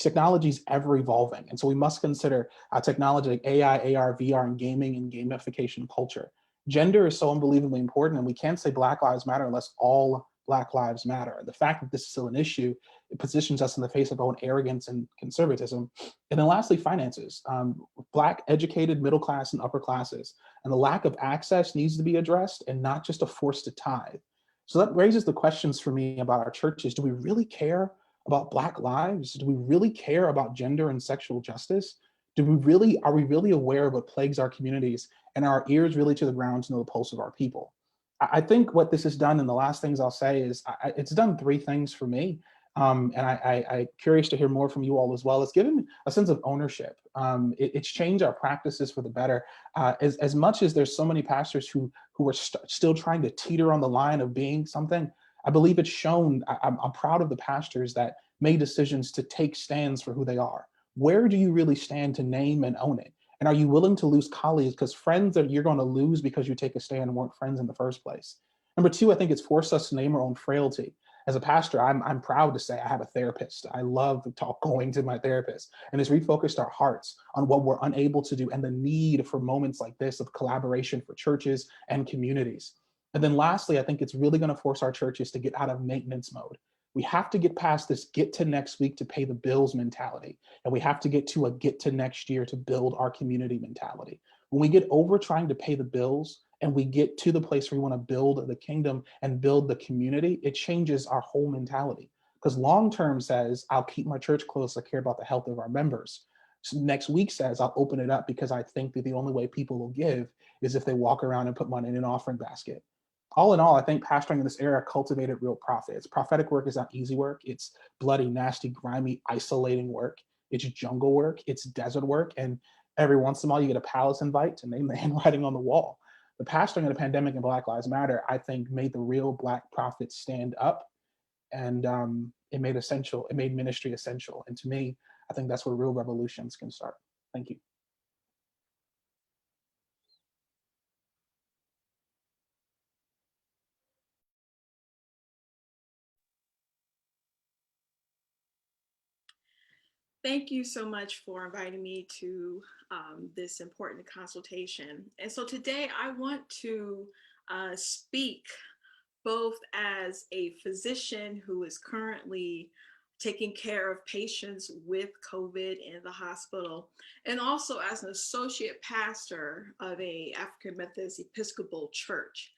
Technology is ever evolving. And so we must consider technology like AI, AR, VR, and gaming and gamification culture. Gender is so unbelievably important, and we can't say Black Lives Matter unless all Black lives matter. The fact that this is still an issue, it positions us in the face of our own arrogance and conservatism. And then lastly, finances. Black educated middle class and upper classes, and the lack of access needs to be addressed and not just a force to tithe. So that raises the questions for me about our churches. Do we really care about Black lives? Do we really care about gender and sexual justice? Are we really aware of what plagues our communities, and are our ears really to the ground to know the pulse of our people? I think what this has done, and the last things I'll say is it's done three things for me. And I'm curious to hear more from you all as well. It's given a sense of ownership. It's changed our practices for the better. As much as there's so many pastors who are still trying to teeter on the line of being something, I believe it's shown. I'm proud of the pastors that made decisions to take stands for who they are. Where do you really stand to name and own it? And are you willing to lose colleagues? Because friends that you're going to lose because you take a stand weren't friends in the first place. Number two, I think it's forced us to name our own frailty. As a pastor, I'm proud to say I have a therapist. I love going to my therapist, and it's refocused our hearts on what we're unable to do and the need for moments like this of collaboration for churches and communities. And then lastly, I think it's really going to force our churches to get out of maintenance mode. We have to get past this get to next week to pay the bills mentality. And we have to get to a get to next year to build our community mentality. When we get over trying to pay the bills and we get to the place where we want to build the kingdom and build the community, it changes our whole mentality. Because long term says, I'll keep my church closed. I care about the health of our members. So next week says, I'll open it up because I think that the only way people will give is if they walk around and put money in an offering basket. All in all, I think pastoring in this era cultivated real prophets. Prophetic work is not easy work. It's bloody, nasty, grimy, isolating work. It's jungle work. It's desert work. And every once in a while, you get a palace invite to name the handwriting on the wall. The pastoring of the pandemic and Black Lives Matter, I think, made the real Black prophets stand up, and it made ministry essential. And to me, I think that's where real revolutions can start. Thank you. Thank you so much for inviting me to this important consultation. And so today I want to speak both as a physician who is currently taking care of patients with COVID in the hospital, and also as an associate pastor of a African Methodist Episcopal church.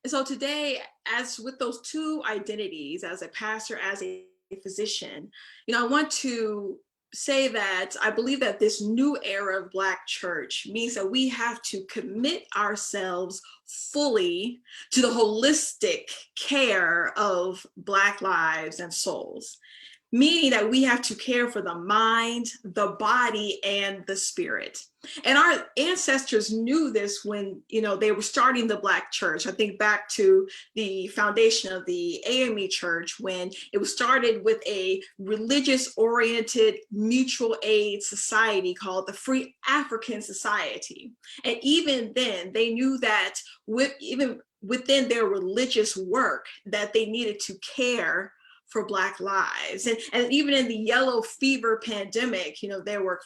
And so today, as with those two identities, as a pastor, as a physician, I want to say that I believe that this new era of Black church means that we have to commit ourselves fully to the holistic care of Black lives and souls, meaning that we have to care for the mind, the body, and the spirit. And our ancestors knew this when, they were starting the Black church. I think back to the foundation of the AME church when it was started with a religious-oriented mutual aid society called the Free African Society. And even then, they knew that even within their religious work, that they needed to care for Black lives. And even in the yellow fever pandemic, there were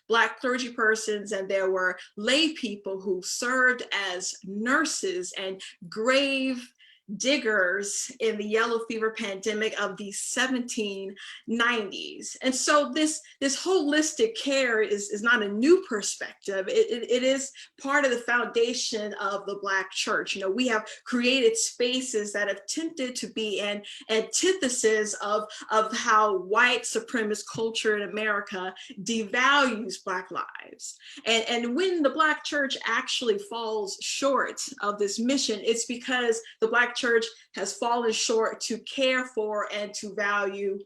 Black clergy persons, and there were lay people who served as nurses and grave diggers in the yellow fever pandemic of the 1790s. And so this holistic care is not a new perspective. It is part of the foundation of the Black church. We have created spaces that have tended to be an antithesis of how white supremacist culture in America devalues Black lives. And when the Black church actually falls short of this mission, it's because the Black church has fallen short to care for and to value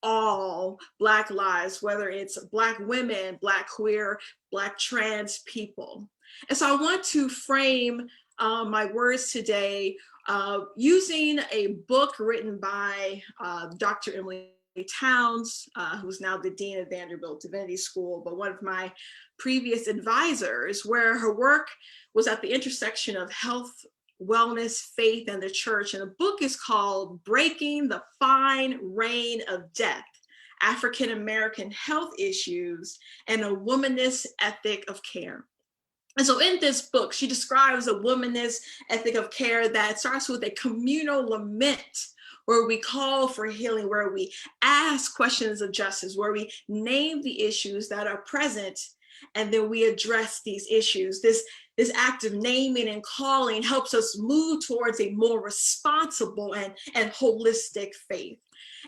all Black lives, whether it's Black women, Black queer, Black trans people. And so I want to frame my words today using a book written by Dr. Emily Towns, who's now the Dean of Vanderbilt Divinity School, but one of my previous advisors, where her work was at the intersection of health, wellness, faith, and the church. And the book is called Breaking the Fine Reign of Death African American health issues, and a womanist ethic of care. And so in this book, she describes a womanist ethic of care that starts with a communal lament, where we call for healing, where we ask questions of justice, where we name the issues that are present, and then we address these issues. This act of naming and calling helps us move towards a more responsible and holistic faith.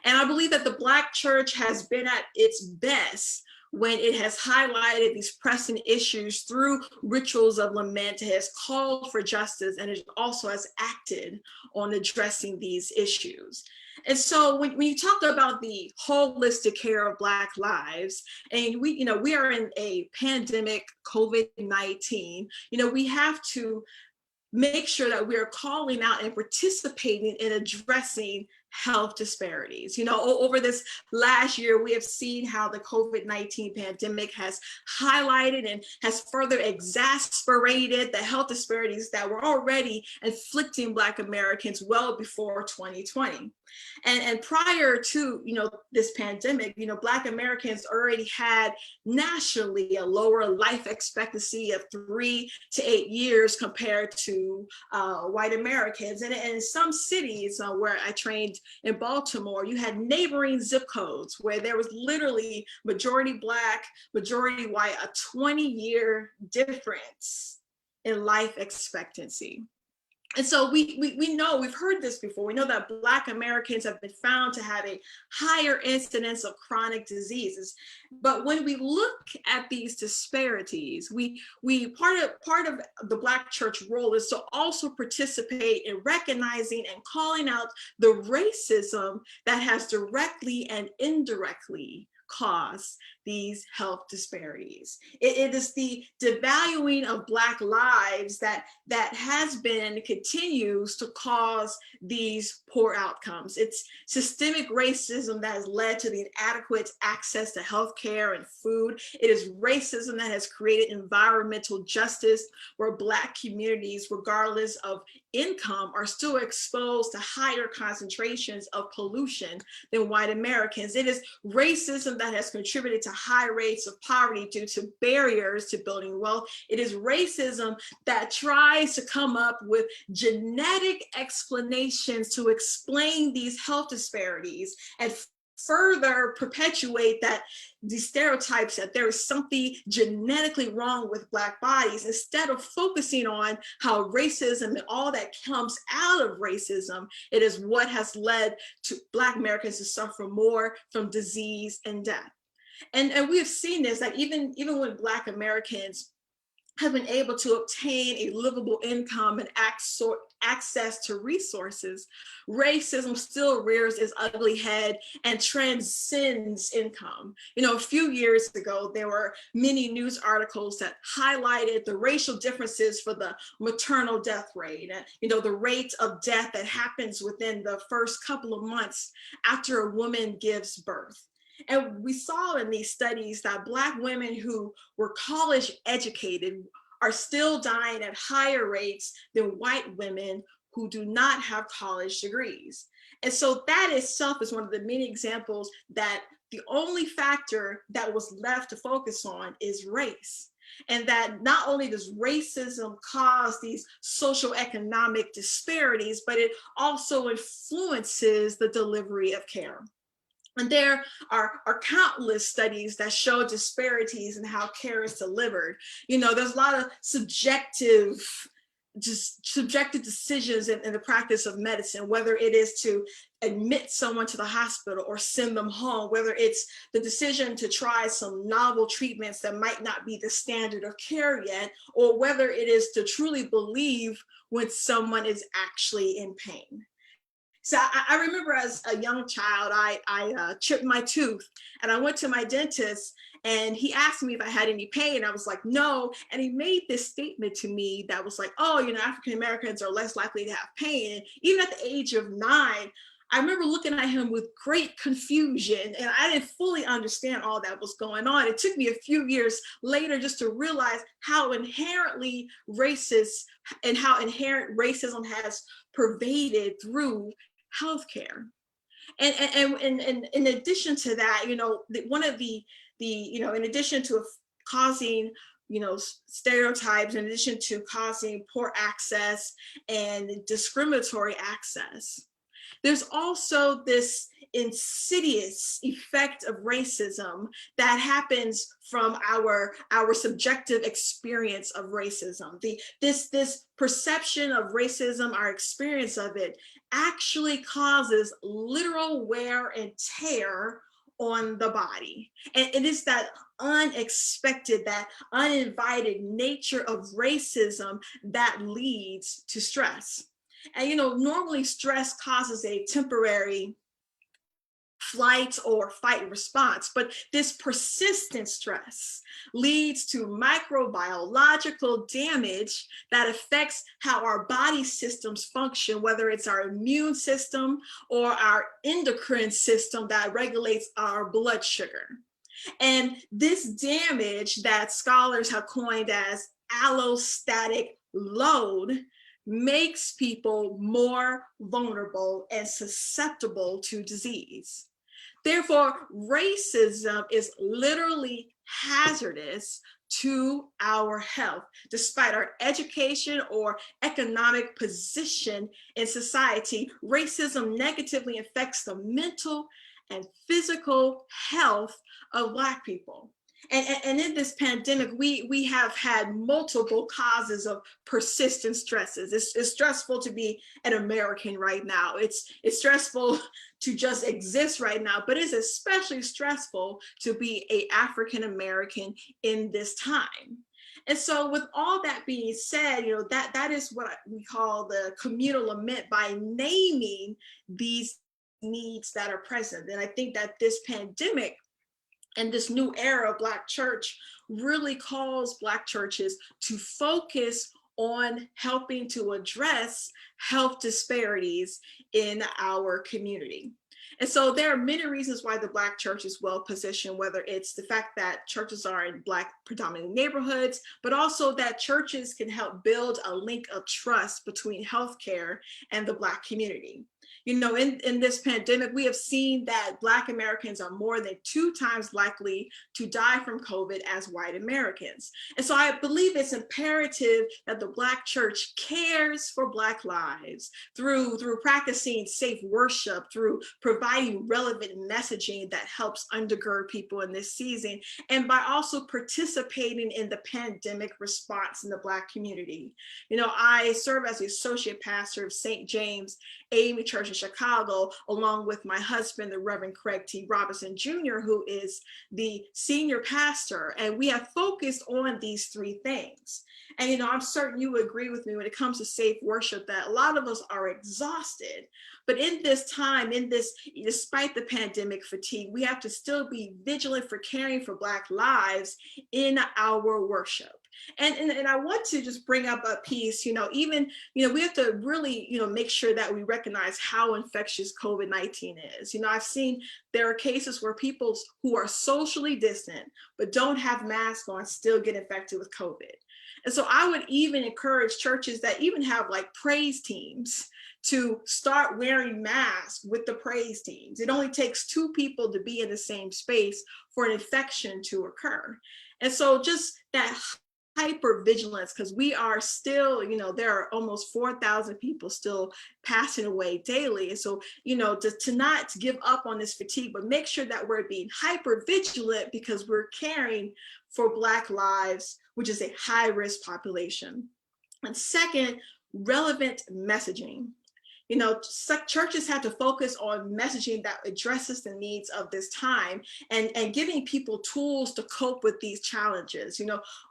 And I believe that the Black church has been at its best when it has highlighted these pressing issues through rituals of lament. It has called for justice, and it also has acted on addressing these issues. And so when you talk about the holistic care of Black lives, and we are in a pandemic, COVID-19, we have to make sure that we are calling out and participating in addressing health disparities. Over this last year, we have seen how the COVID-19 pandemic has highlighted and has further exacerbated the health disparities that were already afflicting Black Americans well before 2020. And prior to this pandemic, Black Americans already had nationally a lower life expectancy of 3 to 8 years compared to white Americans. And in some cities where I trained in Baltimore, you had neighboring zip codes where there was literally majority Black, majority white, a 20-year difference in life expectancy. And so we know, we've heard this before, we know that Black Americans have been found to have a higher incidence of chronic diseases. But when we look at these disparities, part of the Black church role is to also participate in recognizing and calling out the racism that has directly and indirectly caused these health disparities. It is the devaluing of Black lives that has been and continues to cause these poor outcomes. It's systemic racism that has led to the inadequate access to healthcare and food. It is racism that has created environmental justice where Black communities, regardless of income, are still exposed to higher concentrations of pollution than white Americans. It is racism that has contributed to high rates of poverty due to barriers to building wealth. It is racism that tries to come up with genetic explanations to explain these health disparities and further perpetuate these stereotypes that there is something genetically wrong with Black bodies, instead of focusing on how racism and all that comes out of racism, it is what has led to Black Americans to suffer more from disease and death. And we have seen this, that even when Black Americans have been able to obtain a livable income and access to resources, racism still rears its ugly head and transcends income. A few years ago, there were many news articles that highlighted the racial differences for the maternal death rate, and the rate of death that happens within the first couple of months after a woman gives birth. And we saw in these studies that Black women who were college educated are still dying at higher rates than white women who do not have college degrees. And so that itself is one of the many examples that the only factor that was left to focus on is race. And that not only does racism cause these social economic disparities, but it also influences the delivery of care. And there are countless studies that show disparities in how care is delivered. There's a lot of subjective decisions in the practice of medicine, whether it is to admit someone to the hospital or send them home, whether it's the decision to try some novel treatments that might not be the standard of care yet, or whether it is to truly believe when someone is actually in pain. So I remember as a young child, I chipped my tooth and I went to my dentist and he asked me if I had any pain. I was like, no. And he made this statement to me that was like, oh, African Americans are less likely to have pain. And even at the age of 9, I remember looking at him with great confusion and I didn't fully understand all that was going on. It took me a few years later just to realize how inherently racist and how inherent racism has pervaded through healthcare. And in addition to that, one of the in addition to causing stereotypes, in addition to causing poor access and discriminatory access, there's also this insidious effect of racism that happens from our subjective experience of racism. This perception of racism, our experience of it, actually causes literal wear and tear on the body. And it is that unexpected, that uninvited nature of racism that leads to stress. And normally stress causes a temporary flight or fight response, but this persistent stress leads to microbiological damage that affects how our body systems function, whether it's our immune system or our endocrine system that regulates our blood sugar. And this damage that scholars have coined as allostatic load makes people more vulnerable and susceptible to disease. Therefore, racism is literally hazardous to our health, despite our education or economic position in society. Racism negatively affects the mental and physical health of Black people. And in this pandemic, we have had multiple causes of persistent stresses. It's stressful to be an American right now. It's stressful to just exist right now, but it's especially stressful to be an African American in this time. And so with all that being said, that is what we call the communal lament, by naming these needs that are present. And I think that this pandemic and this new era of Black church really calls Black churches to focus on helping to address health disparities in our community. And so there are many reasons why the Black church is well positioned, whether it's the fact that churches are in Black predominant neighborhoods, but also that churches can help build a link of trust between healthcare and the Black community. In this pandemic, we have seen that Black Americans are more than 2 times likely to die from COVID as white Americans. And so I believe it's imperative that the Black church cares for Black lives through practicing safe worship, through providing relevant messaging that helps undergird people in this season, and by also participating in the pandemic response in the Black community. I serve as the associate pastor of St. James AME Church in Chicago, along with my husband, the Reverend Craig T. Robinson Jr., who is the senior pastor. And we have focused on these 3 things. And, I'm certain you would agree with me when it comes to safe worship that a lot of us are exhausted. But in this time, despite the pandemic fatigue, we have to still be vigilant for caring for Black lives in our worship. And I want to just bring up a piece, we have to really, make sure that we recognize how infectious COVID-19 is. I've seen there are cases where people who are socially distant but don't have masks on still get infected with COVID. And so I would even encourage churches that even have like praise teams to start wearing masks with the praise teams. It only takes 2 people to be in the same space for an infection to occur. And so just that hypervigilance, because we are still, there are almost 4,000 people still passing away daily. And so, to not give up on this fatigue, but make sure that we're being hypervigilant because we're caring for Black lives, which is a high-risk population. And second, relevant messaging. Churches have to focus on messaging that addresses the needs of this time and giving people tools to cope with these challenges.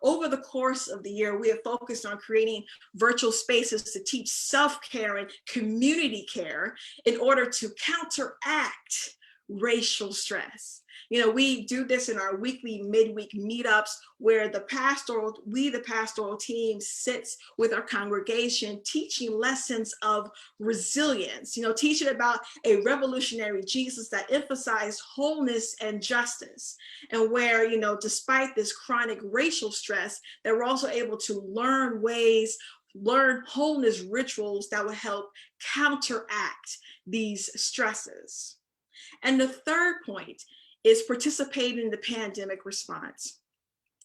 Over the course of the year, we have focused on creating virtual spaces to teach self-care and community care in order to counteract racial stress. We do this in our weekly midweek meetups where the pastoral team sits with our congregation, teaching lessons of resilience, teaching about a revolutionary Jesus that emphasized wholeness and justice. And where, despite this chronic racial stress, that we're also able to learn wholeness rituals that will help counteract these stresses. And the third point is participating in the pandemic response.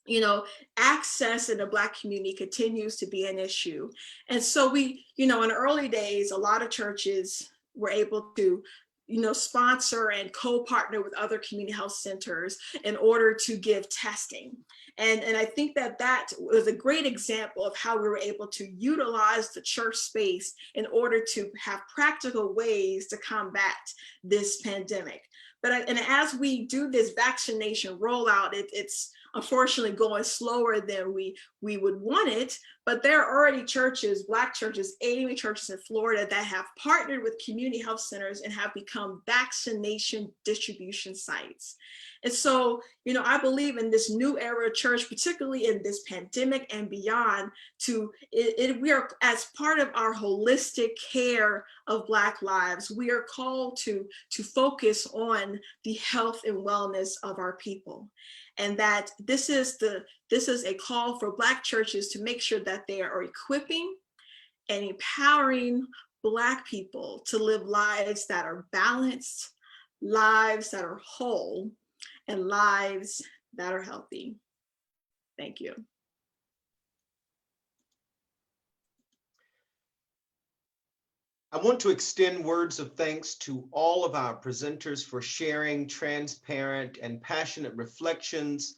You know, access in the Black community continues to be an issue. And so we, you know, in the early days, a lot of churches were able to, you know, sponsor and co-partner with other community health centers in order to give testing. And I think that that was a great example of how we were able to utilize the church space in order to have practical ways to combat this pandemic. And as we do this vaccination rollout, it's unfortunately going slower than we would want it, but there are already churches, Black churches, AME churches in Florida that have partnered with community health centers and have become vaccination distribution sites. And so, you know, I believe in this new era of church, particularly in this pandemic and beyond, we are, as part of our holistic care of Black lives, we are called to focus on the health and wellness of our people. And that this is a call for Black churches to make sure that they are equipping and empowering Black people to live lives that are balanced, lives that are whole, and lives that are healthy. Thank you. I want to extend words of thanks to all of our presenters for sharing transparent and passionate reflections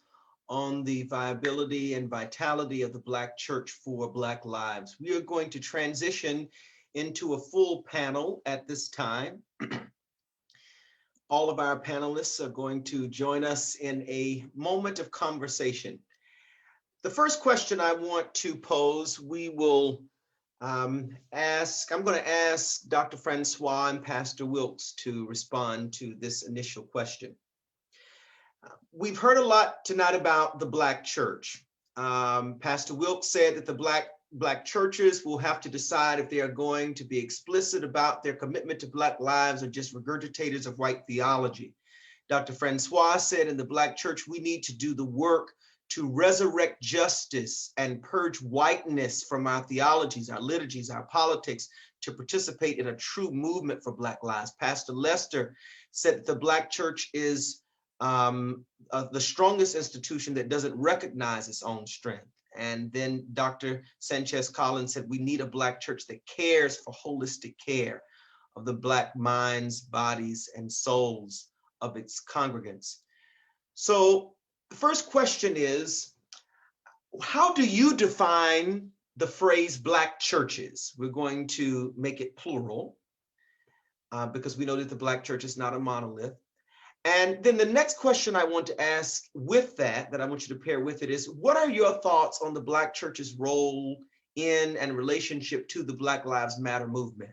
on the viability and vitality of the Black Church for Black lives. We are going to transition into a full panel at this time. All of our panelists are going to join us in a moment of conversation. The first question I want to pose, I'm going to ask Dr. Francois and Pastor Wilkes to respond to this initial question. We've heard a lot tonight about the Black church. Pastor Wilkes said that the Black churches will have to decide if they are going to be explicit about their commitment to Black lives or just regurgitators of white theology. Dr. Francois said in the Black church, we need to do the work to resurrect justice and purge whiteness from our theologies, our liturgies, our politics, to participate in a true movement for Black lives. Pastor Lester said that the Black church is the strongest institution that doesn't recognize its own strength. And then Dr. Sanchez Collins said we need a Black church that cares for holistic care of the Black minds, bodies, and souls of its congregants. So the first question is, how do you define the phrase Black churches? We're going to make it plural because we know that the Black church is not a monolith. And then the next question I want to ask with that I want you to pair with it is, what are your thoughts on the Black church's role in and relationship to the Black Lives Matter movement?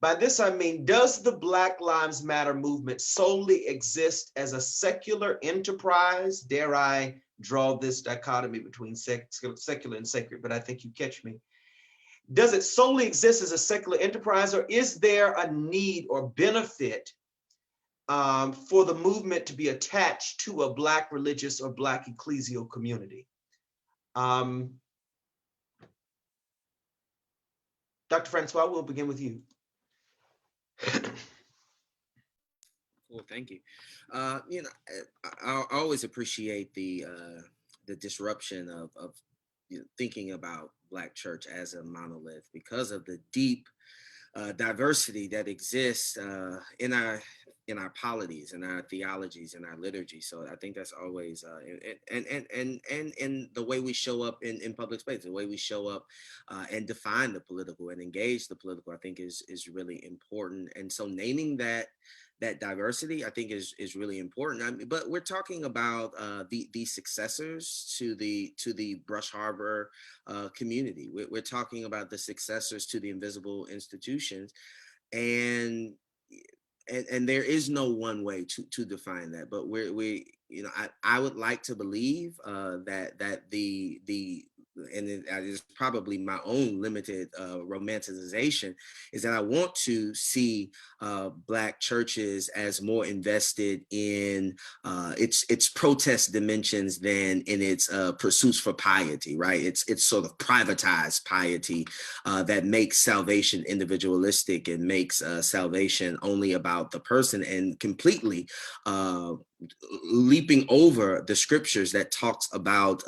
By this, I mean, does the Black Lives Matter movement solely exist as a secular enterprise? Dare I draw this dichotomy between secular and sacred, but I think you catch me. Does it solely exist as a secular enterprise, or is there a need or benefit for the movement to be attached to a Black religious or Black ecclesial community? Dr. Francois, we'll begin with you. Well, thank you. You know, I always appreciate the disruption of you know, thinking about Black church as a monolith because of the deep diversity that exists in our polities, in our theologies, in our liturgy. So I think that's always and the way we show up in public space, the way we show up and define the political and engage the political, I think is really important. And so naming that diversity, I think is really important. I mean, but we're talking about the successors to the Brush Harbor community. We're talking about the successors to the invisible institutions, and there is no one way to define that. But we you know, I would like to believe that the and it is probably my own limited romanticization, is that I want to see Black churches as more invested in its protest dimensions than in its pursuits for piety, right? It's sort of privatized piety that makes salvation individualistic and makes salvation only about the person, and completely leaping over the scriptures that talks about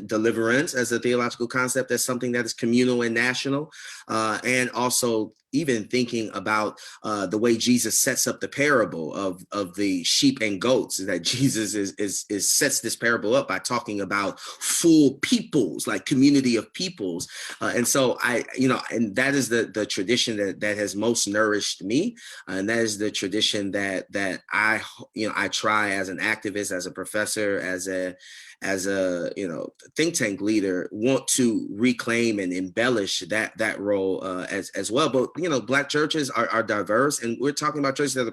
deliverance as a theological concept, as something that is communal and national, and also even thinking about the way Jesus sets up the parable of the sheep and goats, that Jesus is sets this parable up by talking about full peoples, like community of peoples. And so and that is the tradition that has most nourished me. And that is the tradition that I try as an activist, as a professor, as a think tank leader, want to reclaim and embellish that role as well. But Black churches are diverse, and we're talking about churches that are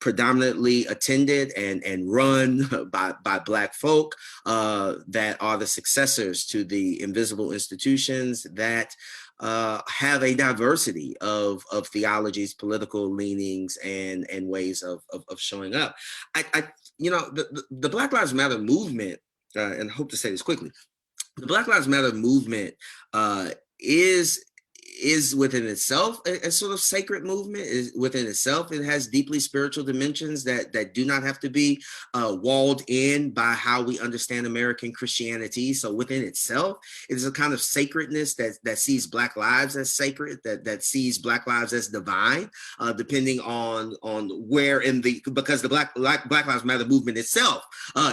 predominantly attended and run by Black folk that are the successors to the invisible institutions that have a diversity of theologies, political leanings, and ways of showing up. The Black Lives Matter movement, and I hope to say this quickly, the Black Lives Matter movement is within itself a sort of sacred movement. Is within itself. It has deeply spiritual dimensions that do not have to be walled in by how we understand American Christianity. So within itself, it is a kind of sacredness that sees Black lives as sacred, that sees Black lives as divine, depending on where because the Black Lives Matter movement itself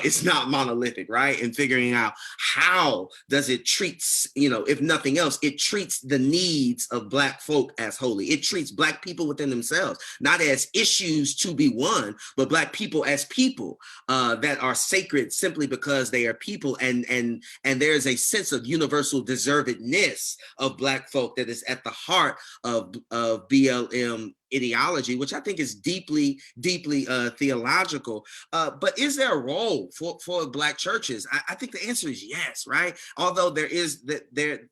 is not monolithic, right? And figuring out how does it treats, if nothing else, it treats the needs of Black folk as holy. It treats Black people within themselves, not as issues to be won, but Black people as people that are sacred simply because they are people. And there's a sense of universal deservedness of Black folk that is at the heart of BLM ideology, which I think is deeply theological. But is there a role for Black churches? I think the answer is yes, right? Although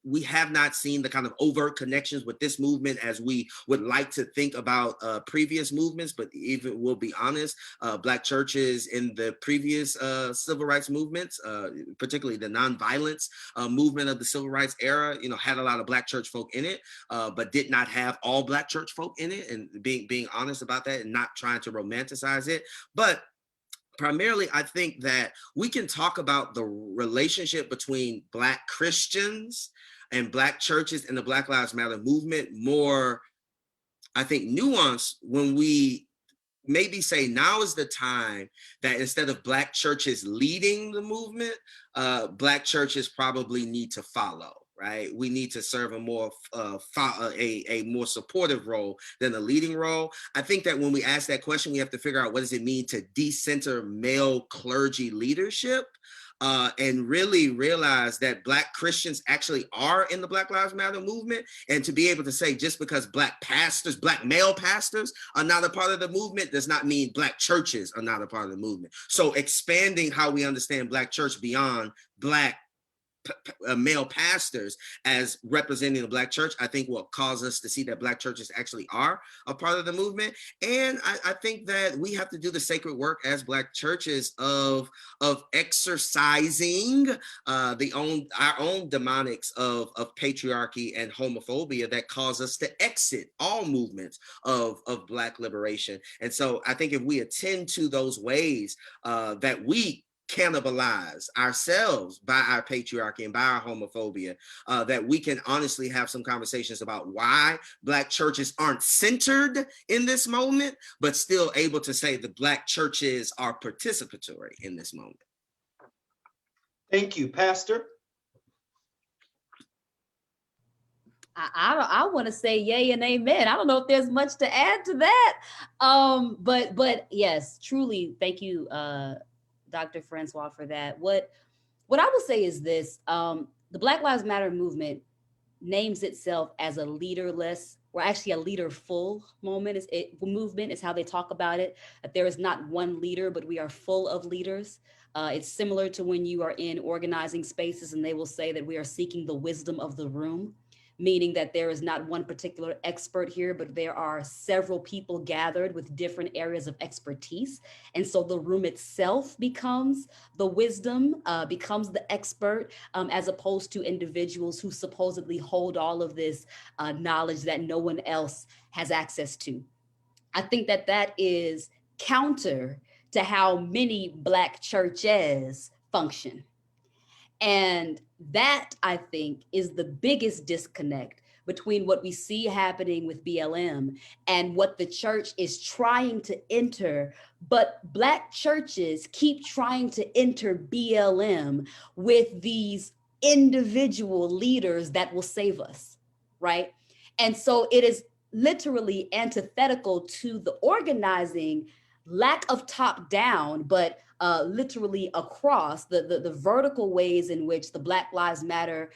we have not seen the kind of overt connections with this movement as we would like to think about previous movements. But even, we'll be honest, Black churches in the previous civil rights movements, particularly the nonviolence movement of the civil rights era, had a lot of Black church folk in it, but did not have all Black church folk in it. And being honest about that and not trying to romanticize it. But primarily, I think that we can talk about the relationship between Black Christians and Black churches and the Black Lives Matter movement more, I think, nuanced when we maybe say now is the time that instead of Black churches leading the movement, Black churches probably need to follow. Right, we need to serve a more more supportive role than a leading role. I think that when we ask that question, we have to figure out what does it mean to decenter male clergy leadership, and really realize that Black Christians actually are in the Black Lives Matter movement, and to be able to say just because Black male pastors are not a part of the movement does not mean Black churches are not a part of the movement. So expanding how we understand Black church beyond Black male pastors as representing the Black church, I think will cause us to see that Black churches actually are a part of the movement. And I think that we have to do the sacred work as Black churches of exercising our own demonics of patriarchy and homophobia that cause us to exit all movements of Black liberation. And so I think if we attend to those ways that we cannibalize ourselves by our patriarchy and by our homophobia, that we can honestly have some conversations about why Black churches aren't centered in this moment, but still able to say the Black churches are participatory in this moment. Thank you, Pastor. I want to say yay and amen. I don't know if there's much to add to that. But yes, truly, thank you, Dr. Francois, for that. What I will say is this: the Black Lives Matter movement names itself as a leaderless, or actually a leaderful movement is how they talk about it, that there is not one leader, but we are full of leaders. It's similar to when you are in organizing spaces and they will say that we are seeking the wisdom of the room, meaning that there is not one particular expert here, but there are several people gathered with different areas of expertise. And so the room itself becomes the wisdom, becomes the expert, as opposed to individuals who supposedly hold all of this knowledge that no one else has access to. I think that that is counter to how many Black churches function. And that, I think, is the biggest disconnect between what we see happening with BLM and what the church is trying to enter. But Black churches keep trying to enter BLM with these individual leaders that will save us, right? And so it is literally antithetical to the organizing, lack of top down, but literally across the vertical ways in which the Black Lives Matter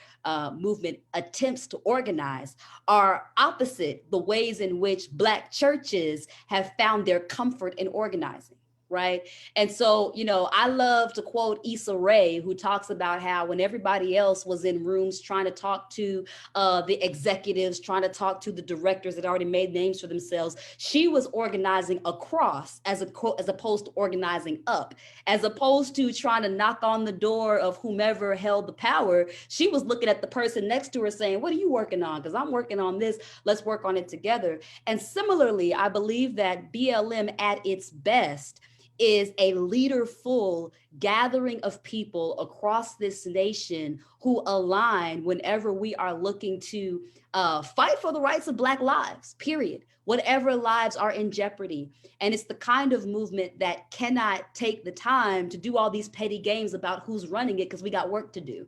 movement attempts to organize are opposite the ways in which Black churches have found their comfort in organizing. Right. And so, you know, I love to quote Issa Rae, who talks about how when everybody else was in rooms trying to talk to the executives, trying to talk to the directors that already made names for themselves, she was organizing across as opposed to organizing up, as opposed to trying to knock on the door of whomever held the power. She was looking at the person next to her saying, what are you working on? Because I'm working on this. Let's work on it together. And similarly, I believe that BLM at its best is a leaderful gathering of people across this nation who align whenever we are looking to fight for the rights of Black lives, period, whatever lives are in jeopardy. And it's the kind of movement that cannot take the time to do all these petty games about who's running it because we got work to do.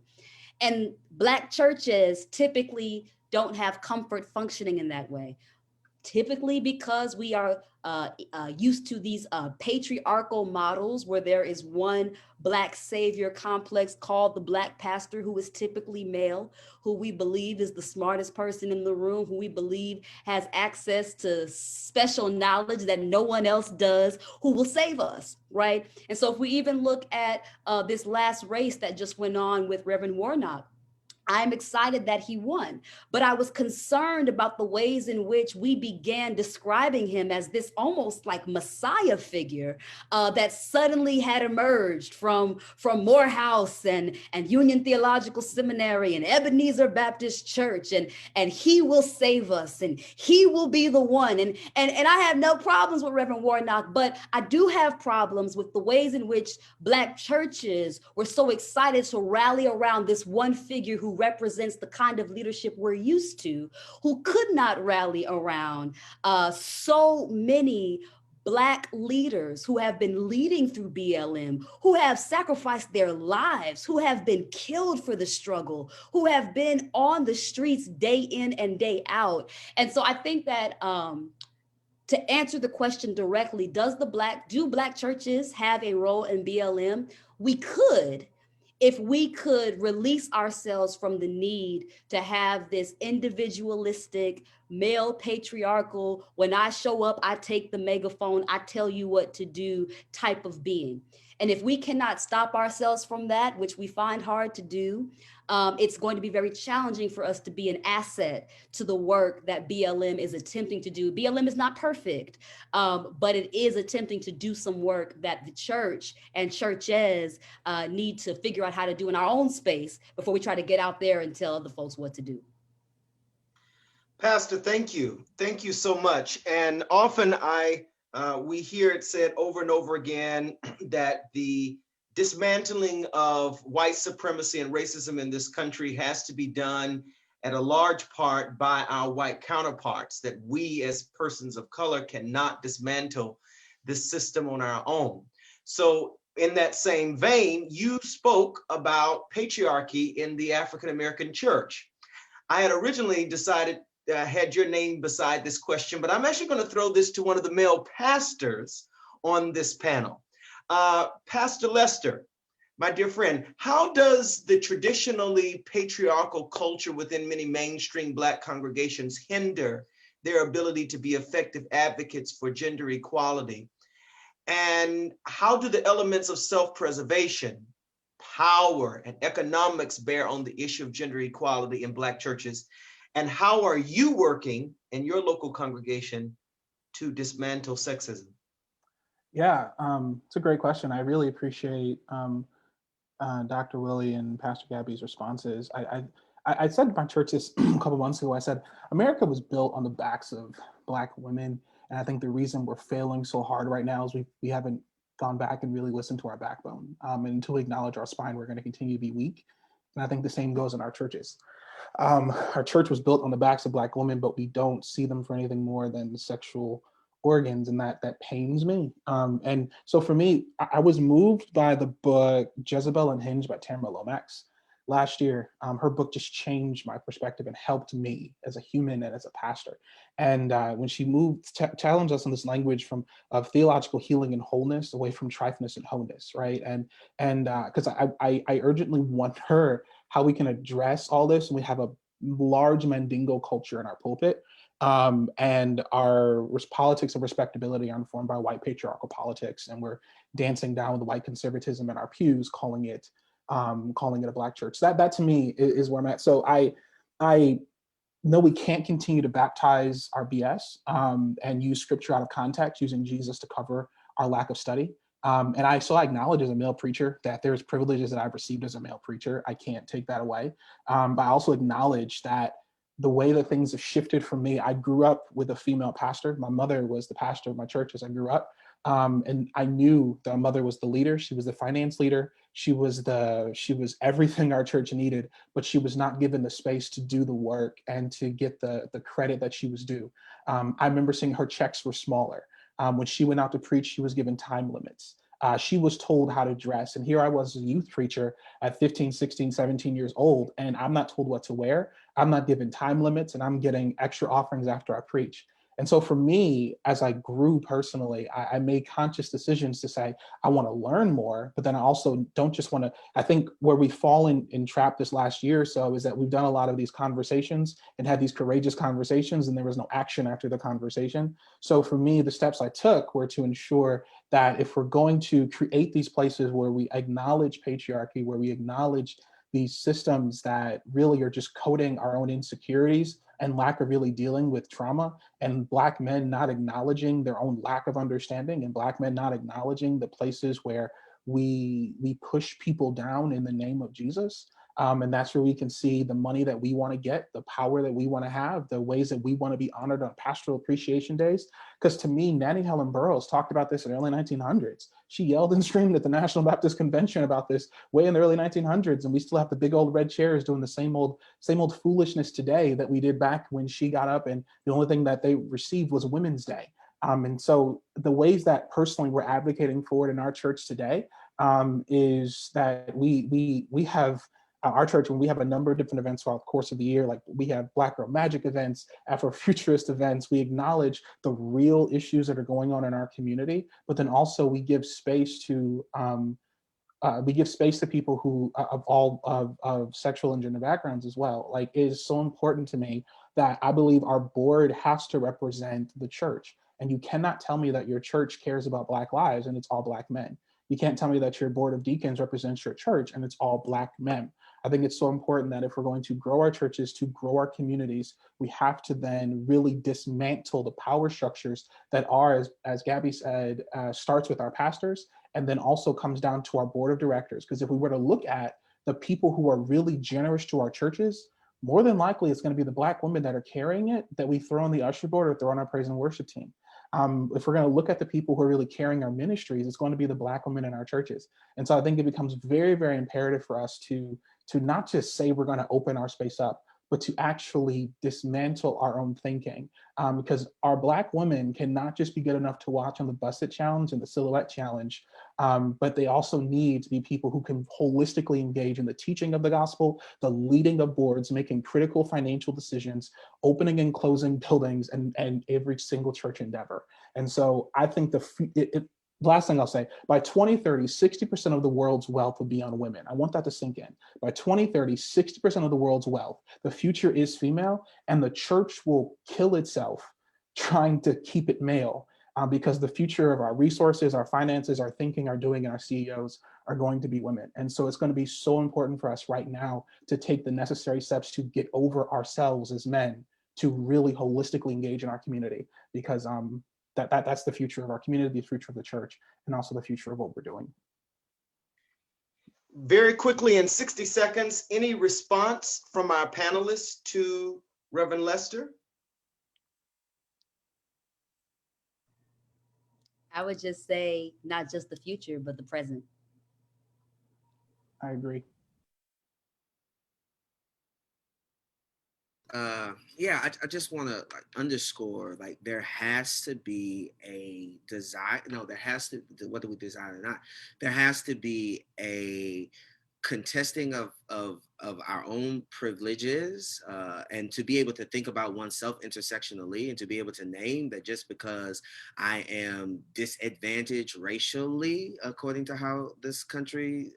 And Black churches typically don't have comfort functioning in that way, typically because we are used to these patriarchal models where there is one Black savior complex called the Black pastor, who is typically male, who we believe is the smartest person in the room, who we believe has access to special knowledge that no one else does, who will save us, right? And so if we even look at this last race that just went on with Reverend Warnock, I'm excited that he won, but I was concerned about the ways in which we began describing him as this almost like Messiah figure that suddenly had emerged from Morehouse and Union Theological Seminary and Ebenezer Baptist Church, and he will save us and he will be the one. And I have no problems with Reverend Warnock, but I do have problems with the ways in which Black churches were so excited to rally around this one figure who represents the kind of leadership we're used to, who could not rally around so many Black leaders who have been leading through BLM, who have sacrificed their lives, who have been killed for the struggle, who have been on the streets day in and day out. And so I think that to answer the question directly, do Black churches have a role in BLM? We could, if we could release ourselves from the need to have this individualistic, male patriarchal, when I show up, I take the megaphone, I tell you what to do type of being. And if we cannot stop ourselves from that, which we find hard to do, it's going to be very challenging for us to be an asset to the work that BLM is attempting to do. BLM is not perfect, but it is attempting to do some work that the church and churches need to figure out how to do in our own space before we try to get out there and tell other folks what to do. Pastor, thank you. Thank you so much. And often we hear it said over and over again that the dismantling of white supremacy and racism in this country has to be done at a large part by our white counterparts, that we as persons of color cannot dismantle this system on our own. So in that same vein, you spoke about patriarchy in the African American church. I had originally decided had your name beside this question, but I'm actually going to throw this to one of the male pastors on this panel. Pastor Lester, My dear friend, how does the traditionally patriarchal culture within many mainstream Black congregations hinder their ability to be effective advocates for gender equality? And how do the elements of self-preservation, power, and economics bear on the issue of gender equality in Black churches? And how are you working in your local congregation to dismantle sexism? Yeah, it's a great question. I really appreciate Dr. Willie and Pastor Gabby's responses. I said in my church this a couple months ago. I said America was built on the backs of Black women, and I think the reason we're failing so hard right now is we haven't gone back and really listened to our backbone. And until we acknowledge our spine, we're going to continue to be weak. And I think the same goes in our churches. Our church was built on the backs of Black women, but we don't see them for anything more than sexual organs, and that pains me. And so for me, I was moved by the book Jezebel Unhinged by Tamara Lomax last year. Her book just changed my perspective and helped me as a human and as a pastor. And when she challenged us on this language of theological healing and wholeness away from trifeness and wholeness, right? And because I urgently want her how we can address all this. And we have a large Mandingo culture in our pulpit. And our politics of respectability are informed by white patriarchal politics. And we're dancing down with white conservatism in our pews, calling it a Black church. That to me is where I'm at. So I know we can't continue to baptize our BS and use scripture out of context, using Jesus to cover our lack of study. And I acknowledge as a male preacher that there's privileges that I've received as a male preacher. I can't take that away. But I also acknowledge that the way that things have shifted for me, I grew up with a female pastor. My mother was the pastor of my church as I grew up. And I knew that my mother was the leader. She was the finance leader. She was everything our church needed, but she was not given the space to do the work and to get the credit that she was due. I remember seeing her checks were smaller. When she went out to preach, she was given time limits. She was told how to dress. And here I was, a youth preacher at 15, 16, 17 years old, and I'm not told what to wear. I'm not given time limits, and I'm getting extra offerings after I preach. And so for me, as I grew personally, I made conscious decisions to say, I want to learn more, but then I also don't just want to, I think where we fall in trap this last year or so is that we've done a lot of these conversations and had these courageous conversations, and there was no action after the conversation. So for me, the steps I took were to ensure that if we're going to create these places where we acknowledge patriarchy, where we acknowledge these systems that really are just coding our own insecurities and lack of really dealing with trauma, and Black men not acknowledging their own lack of understanding, and Black men not acknowledging the places where we push people down in the name of Jesus. And that's where we can see the money that we want to get, the power that we want to have, the ways that we want to be honored on pastoral appreciation days. Because to me, Nanny Helen Burroughs talked about this in the early 1900s. She yelled and screamed at the National Baptist Convention about this way in the early 1900s, and we still have the big old red chairs doing the same old foolishness today that we did back when she got up, and the only thing that they received was Women's Day. And so the ways that personally we're advocating for it in our church today is that we have our church, when we have a number of different events throughout the course of the year, like we have Black Girl Magic events, Afrofuturist events, we acknowledge the real issues that are going on in our community, but then also we give space to people who of sexual and gender backgrounds as well. Like, it is so important to me that I believe our board has to represent the church. And you cannot tell me that your church cares about Black lives and it's all Black men. You can't tell me that your board of deacons represents your church and it's all Black men. I think it's so important that if we're going to grow our churches, to grow our communities, we have to then really dismantle the power structures that are, as Gabby said, starts with our pastors and then also comes down to our board of directors. Because if we were to look at the people who are really generous to our churches, more than likely it's going to be the Black women that are carrying it that we throw on the usher board or throw on our praise and worship team. If we're going to look at the people who are really carrying our ministries, it's going to be the Black women in our churches. And so I think it becomes very, very imperative for us to not just say we're going to open our space up, but to actually dismantle our own thinking. Because our Black women cannot just be good enough to watch on the Busset Challenge and the Silhouette Challenge, but they also need to be people who can holistically engage in the teaching of the gospel, the leading of boards, making critical financial decisions, opening and closing buildings, and every single church endeavor. And so I think The last thing I'll say, by 2030, 60% of the world's wealth will be on women. I want that to sink in. By 2030, 60% of the world's wealth, the future is female, and the church will kill itself trying to keep it male, because the future of our resources, our finances, our thinking, our doing, and our CEOs are going to be women. And so it's going to be so important for us right now to take the necessary steps to get over ourselves as men, to really holistically engage in our community, because that's the future of our community, the future of the church, and also the future of what we're doing. Very quickly, in 60 seconds, any response from our panelists to Reverend Lester? I would just say not just the future, but the present. I agree. Yeah, I just want to underscore, like, there has to be a desire. No, there has to, whether we desire or not, there has to be a contesting of our own privileges, and to be able to think about oneself intersectionally, and to be able to name that just because I am disadvantaged racially, according to how this country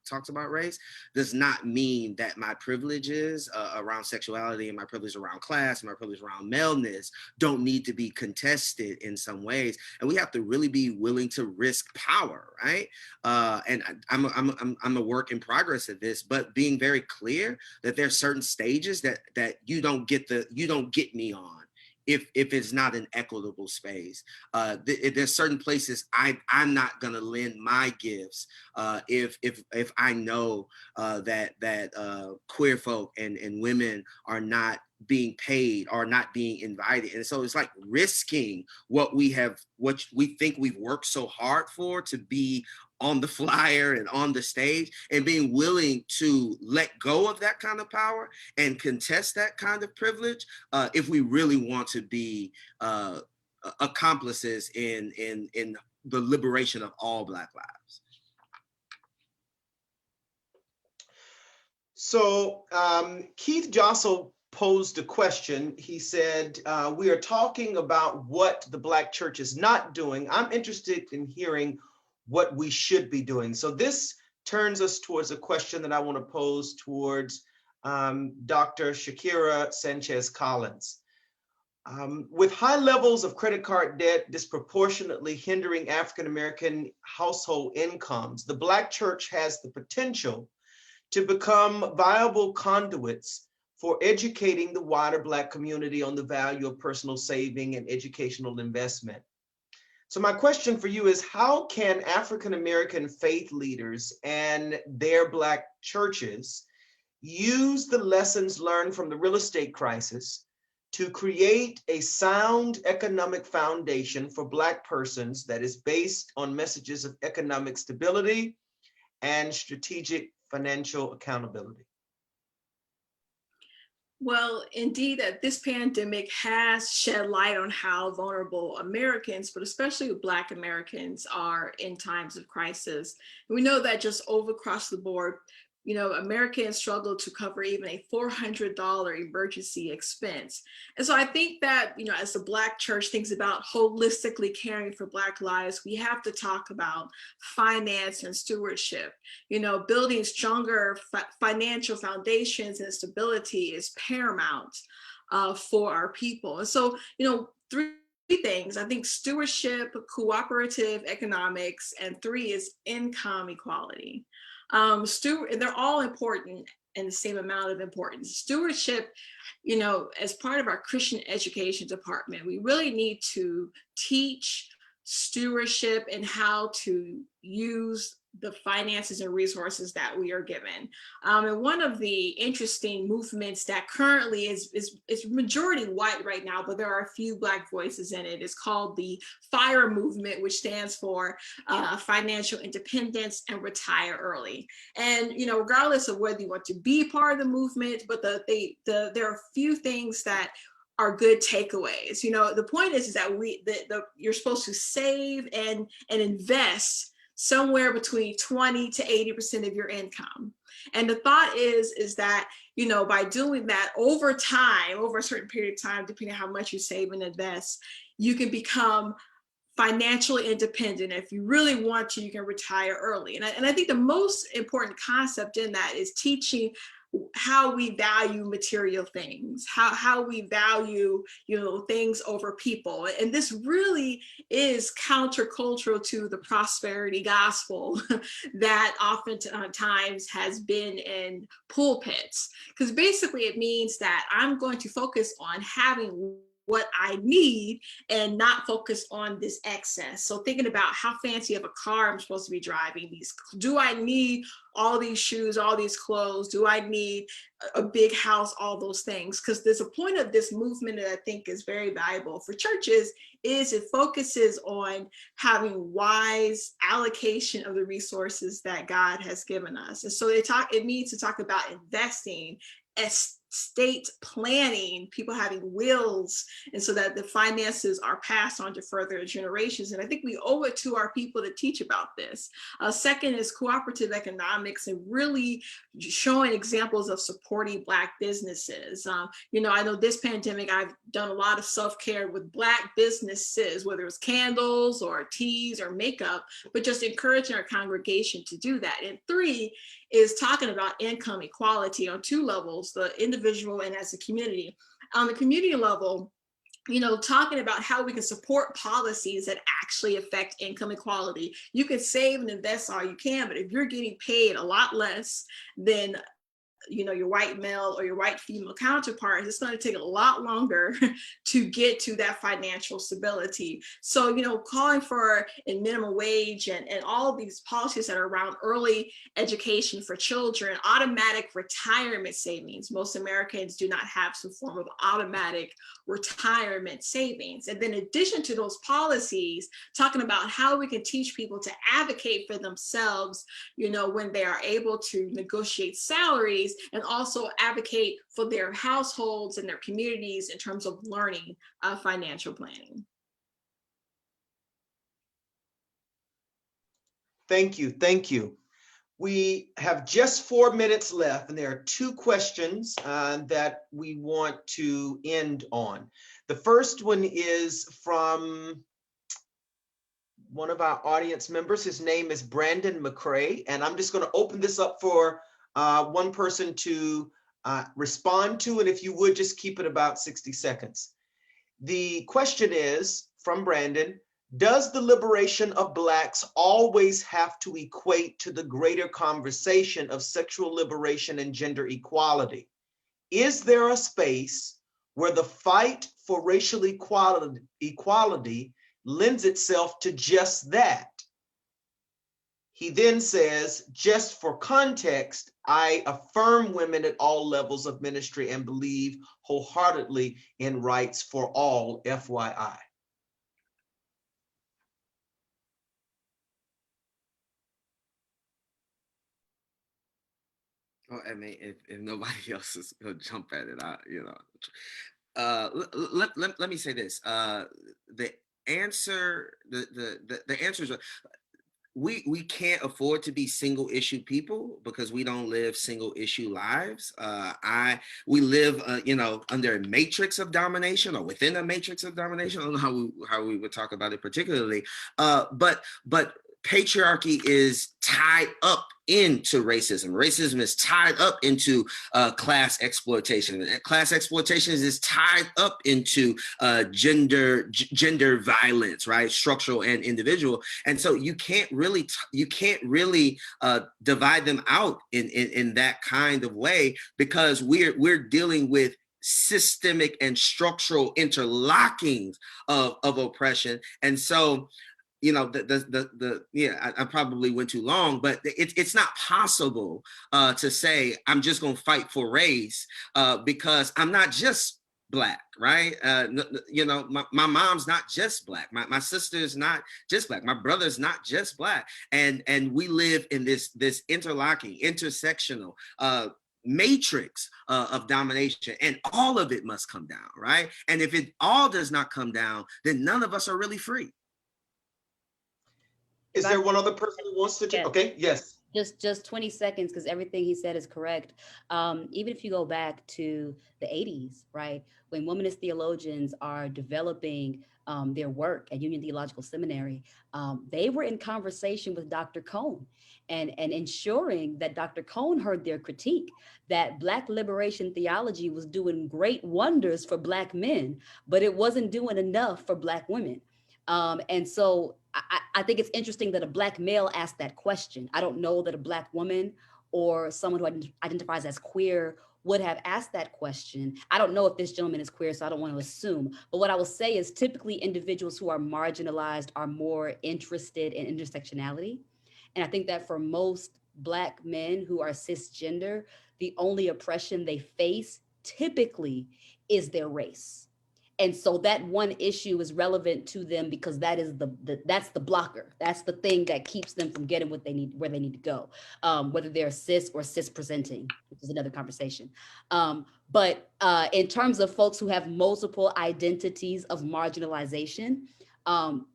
talks about race, does not mean that my privileges around sexuality, and my privilege around class, and my privilege around maleness don't need to be contested in some ways. And we have to really be willing to risk power, right? And I'm a work in progress of this, but being very clear that there's certain stages that you don't get me on if it's not an equitable space. There's certain places I'm not gonna lend my gifts if I know that queer folk and women are not being paid or not being invited. And so it's like risking what we think we've worked so hard for to be on the flyer and on the stage, and being willing to let go of that kind of power and contest that kind of privilege if we really want to be accomplices in the liberation of all Black lives. So Keith Jossel posed a question. He said, we are talking about what the Black church is not doing. I'm interested in hearing what we should be doing. So this turns us towards a question that I want to pose towards Dr. Shakira Sanchez Collins. With high levels of credit card debt disproportionately hindering African-American household incomes, the Black church has the potential to become viable conduits for educating the wider Black community on the value of personal saving and educational investment. So my question for you is, how can African-American faith leaders and their Black churches use the lessons learned from the real estate crisis to create a sound economic foundation for Black persons that is based on messages of economic stability and strategic financial accountability? Well, indeed, that this pandemic has shed light on how vulnerable Americans, but especially Black Americans, are in times of crisis. And we know that just over across the board, Americans struggle to cover even a $400 emergency expense. And so I think that, as the Black church thinks about holistically caring for Black lives, we have to talk about finance and stewardship. Building stronger financial foundations and stability is paramount for our people. And so, three things: I think stewardship, cooperative economics, and 3 is income equality. They're all important in the same amount of importance. Stewardship, as part of our Christian education department, we really need to teach stewardship and how to use the finances and resources that we are given. And one of the interesting movements that currently is majority white right now, but there are a few Black voices in it, is called the FIRE movement, which stands for financial independence and retire early. And regardless of whether you want to be part of the movement, but there are a few things that are good takeaways. The point is that you're supposed to save and invest somewhere between 20 to 80% of your income. And the thought is that, by doing that over time, over a certain period of time, depending on how much you save and invest, you can become financially independent. If you really want to, you can retire early. And I think the most important concept in that is teaching how we value material things, how we value, things over people. And this really is countercultural to the prosperity gospel that oftentimes has been in pulpits. Because basically it means that I'm going to focus on having what I need and not focus on this excess. So thinking about how fancy of a car I'm supposed to be driving, do I need all these shoes, all these clothes? Do I need a big house, all those things? Because there's a point of this movement that I think is very valuable for churches is it focuses on having wise allocation of the resources that God has given us. And so it means to talk about investing, estate planning, people having wills, and so that the finances are passed on to further generations. And I think we owe it to our people to teach about this. Second is cooperative economics and really showing examples of supporting Black businesses. I know this pandemic, I've done a lot of self-care with Black businesses, whether it's candles or teas or makeup, but just encouraging our congregation to do that. And three is talking about income equality on two levels, the individual and as a community. On the community level, talking about how we can support policies that actually affect income equality. You can save and invest all you can, but if you're getting paid a lot less than your white male or your white female counterparts, it's going to take a lot longer to get to that financial stability. So, calling for a minimum wage and all of these policies that are around early education for children, automatic retirement savings. Most Americans do not have some form of automatic retirement savings. And then in addition to those policies, talking about how we can teach people to advocate for themselves, when they are able to negotiate salaries, and also advocate for their households and their communities in terms of learning financial planning. Thank you. Thank you. We have just 4 minutes left, and there are 2 questions that we want to end on. The first one is from one of our audience members. His name is Brandon McCrae, and I'm just going to open this up for one person to respond to, and if you would just keep it about 60 seconds. The question is from Brandon: does the liberation of Blacks always have to equate to the greater conversation of sexual liberation and gender equality? Is there a space where the fight for racial equality lends itself to just that? He then says, just for context, I affirm women at all levels of ministry and believe wholeheartedly in rights for all, FYI. Well, I mean, if nobody else is gonna jump at it, let me say this. The answer, the answers are, we can't afford to be single issue people because we don't live single issue lives. We live under a matrix of domination, or within a matrix of domination. I don't know how we would talk about it particularly, but patriarchy is tied up into racism. Racism is tied up into class exploitation. And class exploitation is tied up into gender violence, right? Structural and individual. And so you can't really divide them out in that kind of way, because we're dealing with systemic and structural interlockings of oppression. And so, I probably went too long, but it's not possible to say I'm just going to fight for race because I'm not just Black, right? My mom's not just Black. My sister's not just Black. My brother's not just Black. And we live in this interlocking, intersectional matrix of domination, and all of it must come down, right? And if it all does not come down, then none of us are really free. Is there one other person who wants to? Okay, yes. Just 20 seconds, because everything he said is correct. Even if you go back to the 80s, right, when womanist theologians are developing their work at Union Theological Seminary, they were in conversation with Dr. Cone and ensuring that Dr. Cone heard their critique that Black liberation theology was doing great wonders for Black men, but it wasn't doing enough for Black women. And so I think it's interesting that a Black male asked that question. I don't know that a Black woman or someone who identifies as queer would have asked that question. I don't know if this gentleman is queer, so I don't want to assume. But what I will say is typically individuals who are marginalized are more interested in intersectionality. And I think that for most Black men who are cisgender, the only oppression they face typically is their race. And so that one issue is relevant to them because that is that's the blocker. That's the thing that keeps them from getting what they need, where they need to go, whether they're cis or cis presenting, which is another conversation. But in terms of folks who have multiple identities of marginalization,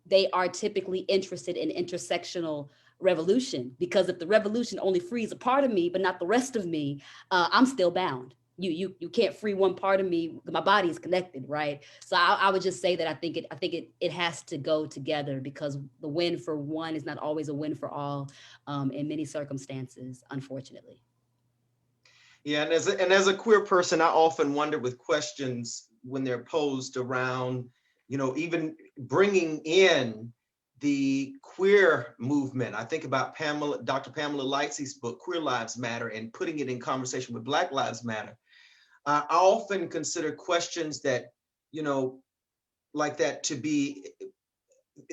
they are typically interested in intersectional revolution, because if the revolution only frees a part of me but not the rest of me, I'm still bound. You can't free one part of me. My body is connected, right? So I would just say that I think it has to go together, because the win for one is not always a win for all, in many circumstances, unfortunately. Yeah, and as a queer person, I often wonder with questions when they're posed around, even bringing in the queer movement. I think about Dr. Pamela Lightsey's book, Queer Lives Matter, and putting it in conversation with Black Lives Matter. I often consider questions that, like that to be,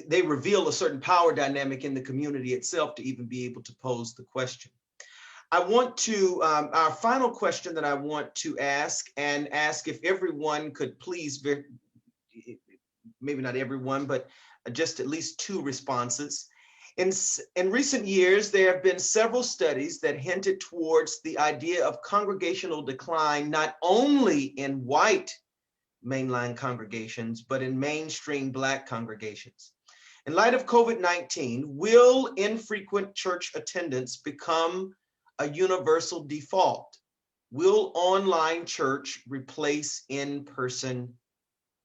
they reveal a certain power dynamic in the community itself to even be able to pose the question. I want to, our final question that I want to ask, and ask if everyone could please, maybe not everyone, but just at least two responses. In recent years, there have been several studies that hinted towards the idea of congregational decline, not only in white mainline congregations, but in mainstream Black congregations. In light of COVID-19, will infrequent church attendance become a universal default? Will online church replace in-person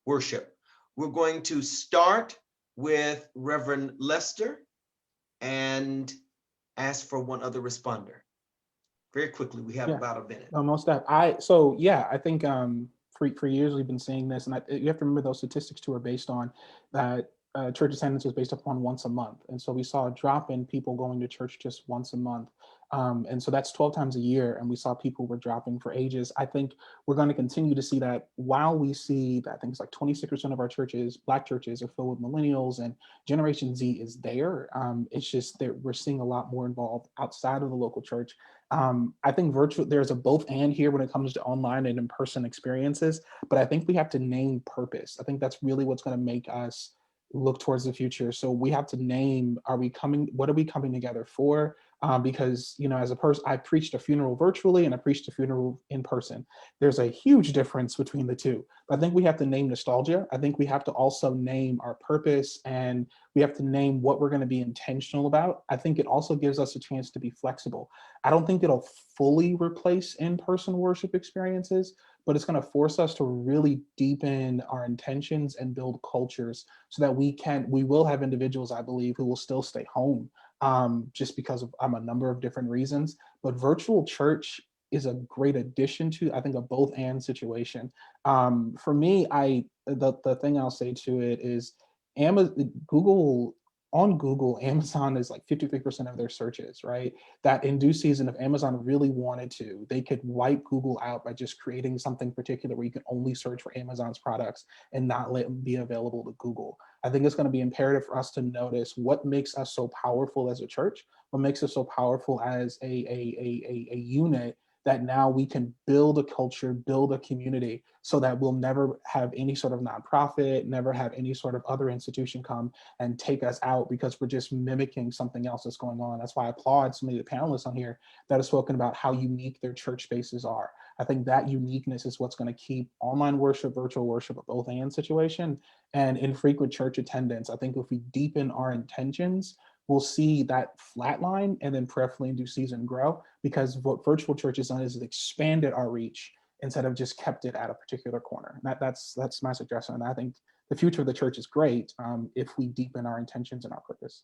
worship? We're going to start with Reverend Lester and ask for one other responder. Very quickly, we have about a minute. No, most that I think for years we've been seeing this, and you have to remember those statistics too are based on that church attendance was based upon once a month, and so we saw a drop in people going to church just once a month, and so that's 12 times a year, and we saw people were dropping for ages. I think we're going to continue to see that, while we see that things like 26% of our churches, Black churches, are filled with millennials, and Generation Z is there. It's just that we're seeing a lot more involved outside of the local church. I think there's a both and here when it comes to online and in-person experiences, but I think we have to name purpose. I think that's really what's going to make us look towards the future. So we have to name, what are we coming together for? Because, as a person, I preached a funeral virtually and I preached a funeral in person. There's a huge difference between the two. But I think we have to name nostalgia. I think we have to also name our purpose, and we have to name what we're going to be intentional about. I think it also gives us a chance to be flexible. I don't think it'll fully replace in-person worship experiences, but it's going to force us to really deepen our intentions and build cultures so that we will have individuals, I believe, who will still stay home, just because of a number of different reasons. But virtual church is a great addition to, I think, a both and situation. For me, the thing I'll say to it is, Google Amazon is like 53% of their searches, right? That in due season, if Amazon really wanted to, they could wipe Google out by just creating something particular where you can only search for Amazon's products and not let them be available to Google. I think it's going to be imperative for us to notice what makes us so powerful as a church, what makes us so powerful as a unit, that now we can build a culture, build a community, so that we'll never have any sort of nonprofit, never have any sort of other institution come and take us out because we're just mimicking something else that's going on. That's why I applaud so many of the panelists on here that have spoken about how unique their church spaces are. I think that uniqueness is what's going to keep online worship, virtual worship, a both and situation, and infrequent church attendance. I think if we deepen our intentions, we'll see that flatline and then prayerfully in due season grow, because what virtual church has done is it expanded our reach instead of just kept it at a particular corner. And that's my suggestion. And I think the future of the church is great if we deepen our intentions and our purpose.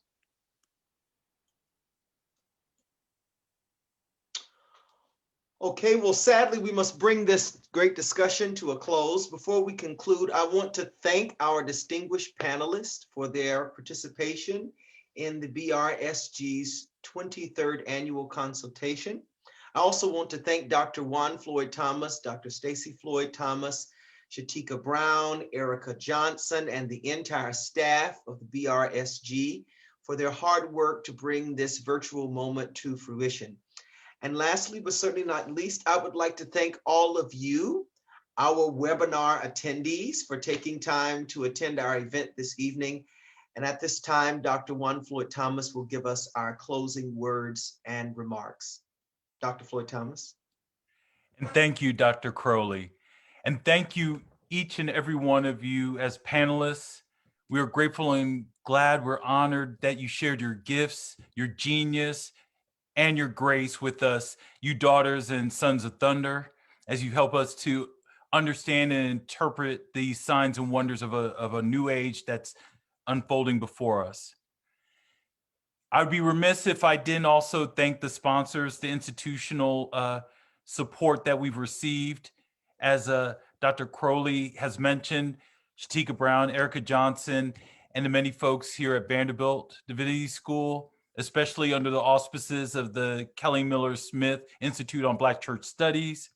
Okay, well, sadly, we must bring this great discussion to a close. Before we conclude, I want to thank our distinguished panelists for their participation in the BRSG's 23rd annual consultation. I also want to thank Dr. Juan Floyd Thomas, Dr. Stacy Floyd Thomas, Shatika Brown, Erica Johnson, and the entire staff of the BRSG for their hard work to bring this virtual moment to fruition. And lastly, but certainly not least, I would like to thank all of you, our webinar attendees, for taking time to attend our event this evening. And at this time, Dr. Juan Floyd Thomas will give us our closing words and remarks. Dr. Floyd Thomas. And thank you, Dr. Crowley. And thank you, each and every one of you as panelists. We are grateful and glad, we're honored that you shared your gifts, your genius, and your grace with us, you daughters and sons of thunder, as you help us to understand and interpret the signs and wonders of a new age that's unfolding before us. I would be remiss if I didn't also thank the sponsors, the institutional support that we've received. As Dr. Crowley has mentioned, Shatika Brown, Erica Johnson, and the many folks here at Vanderbilt Divinity School, especially under the auspices of the Kelly Miller Smith Institute on Black Church Studies.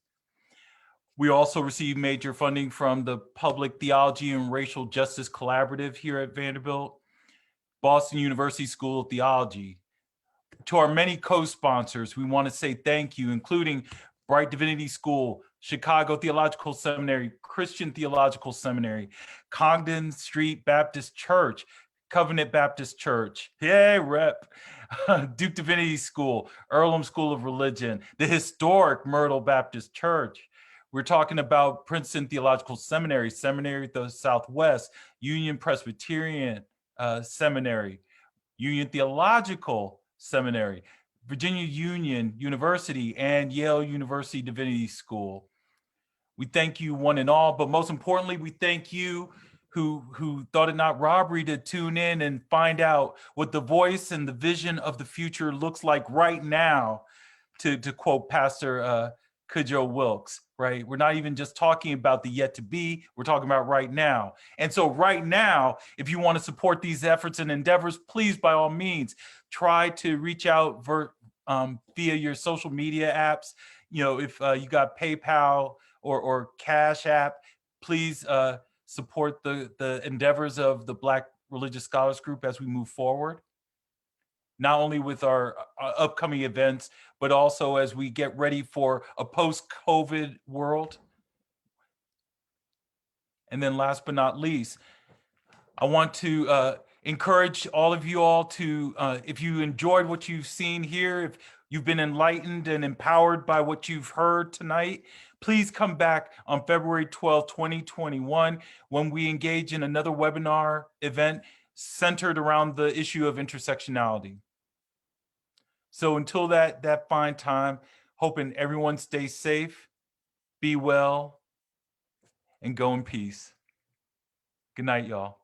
We also received major funding from the Public Theology and Racial Justice Collaborative here at Vanderbilt, Boston University School of Theology. To our many co-sponsors, we want to say thank you, including Bright Divinity School, Chicago Theological Seminary, Christian Theological Seminary, Congdon Street Baptist Church, Covenant Baptist Church, yay, rep, Duke Divinity School, Earlham School of Religion, the historic Myrtle Baptist Church. We're talking about Princeton Theological Seminary, Seminary of the Southwest, Union Presbyterian Seminary, Union Theological Seminary, Virginia Union University, and Yale University Divinity School. We thank you one and all, but most importantly, we thank you who thought it not robbery to tune in and find out what the voice and the vision of the future looks like right now, to quote Pastor Kudjoe Wilkes, right? We're not even just talking about the yet to be, we're talking about right now. And so right now, if you want to support these efforts and endeavors, please, by all means, try to reach out via your social media apps. You know, if you got PayPal or Cash App, please support the endeavors of the Black Religious Scholars Group as we move forward, not only with our upcoming events, but also as we get ready for a post-COVID world. And then last but not least, I want to encourage all of you all to, if you enjoyed what you've seen here, if you've been enlightened and empowered by what you've heard tonight, please come back on February 12, 2021, when we engage in another webinar event centered around the issue of intersectionality. So until that fine time, hoping everyone stays safe, be well, and go in peace. Good night, y'all.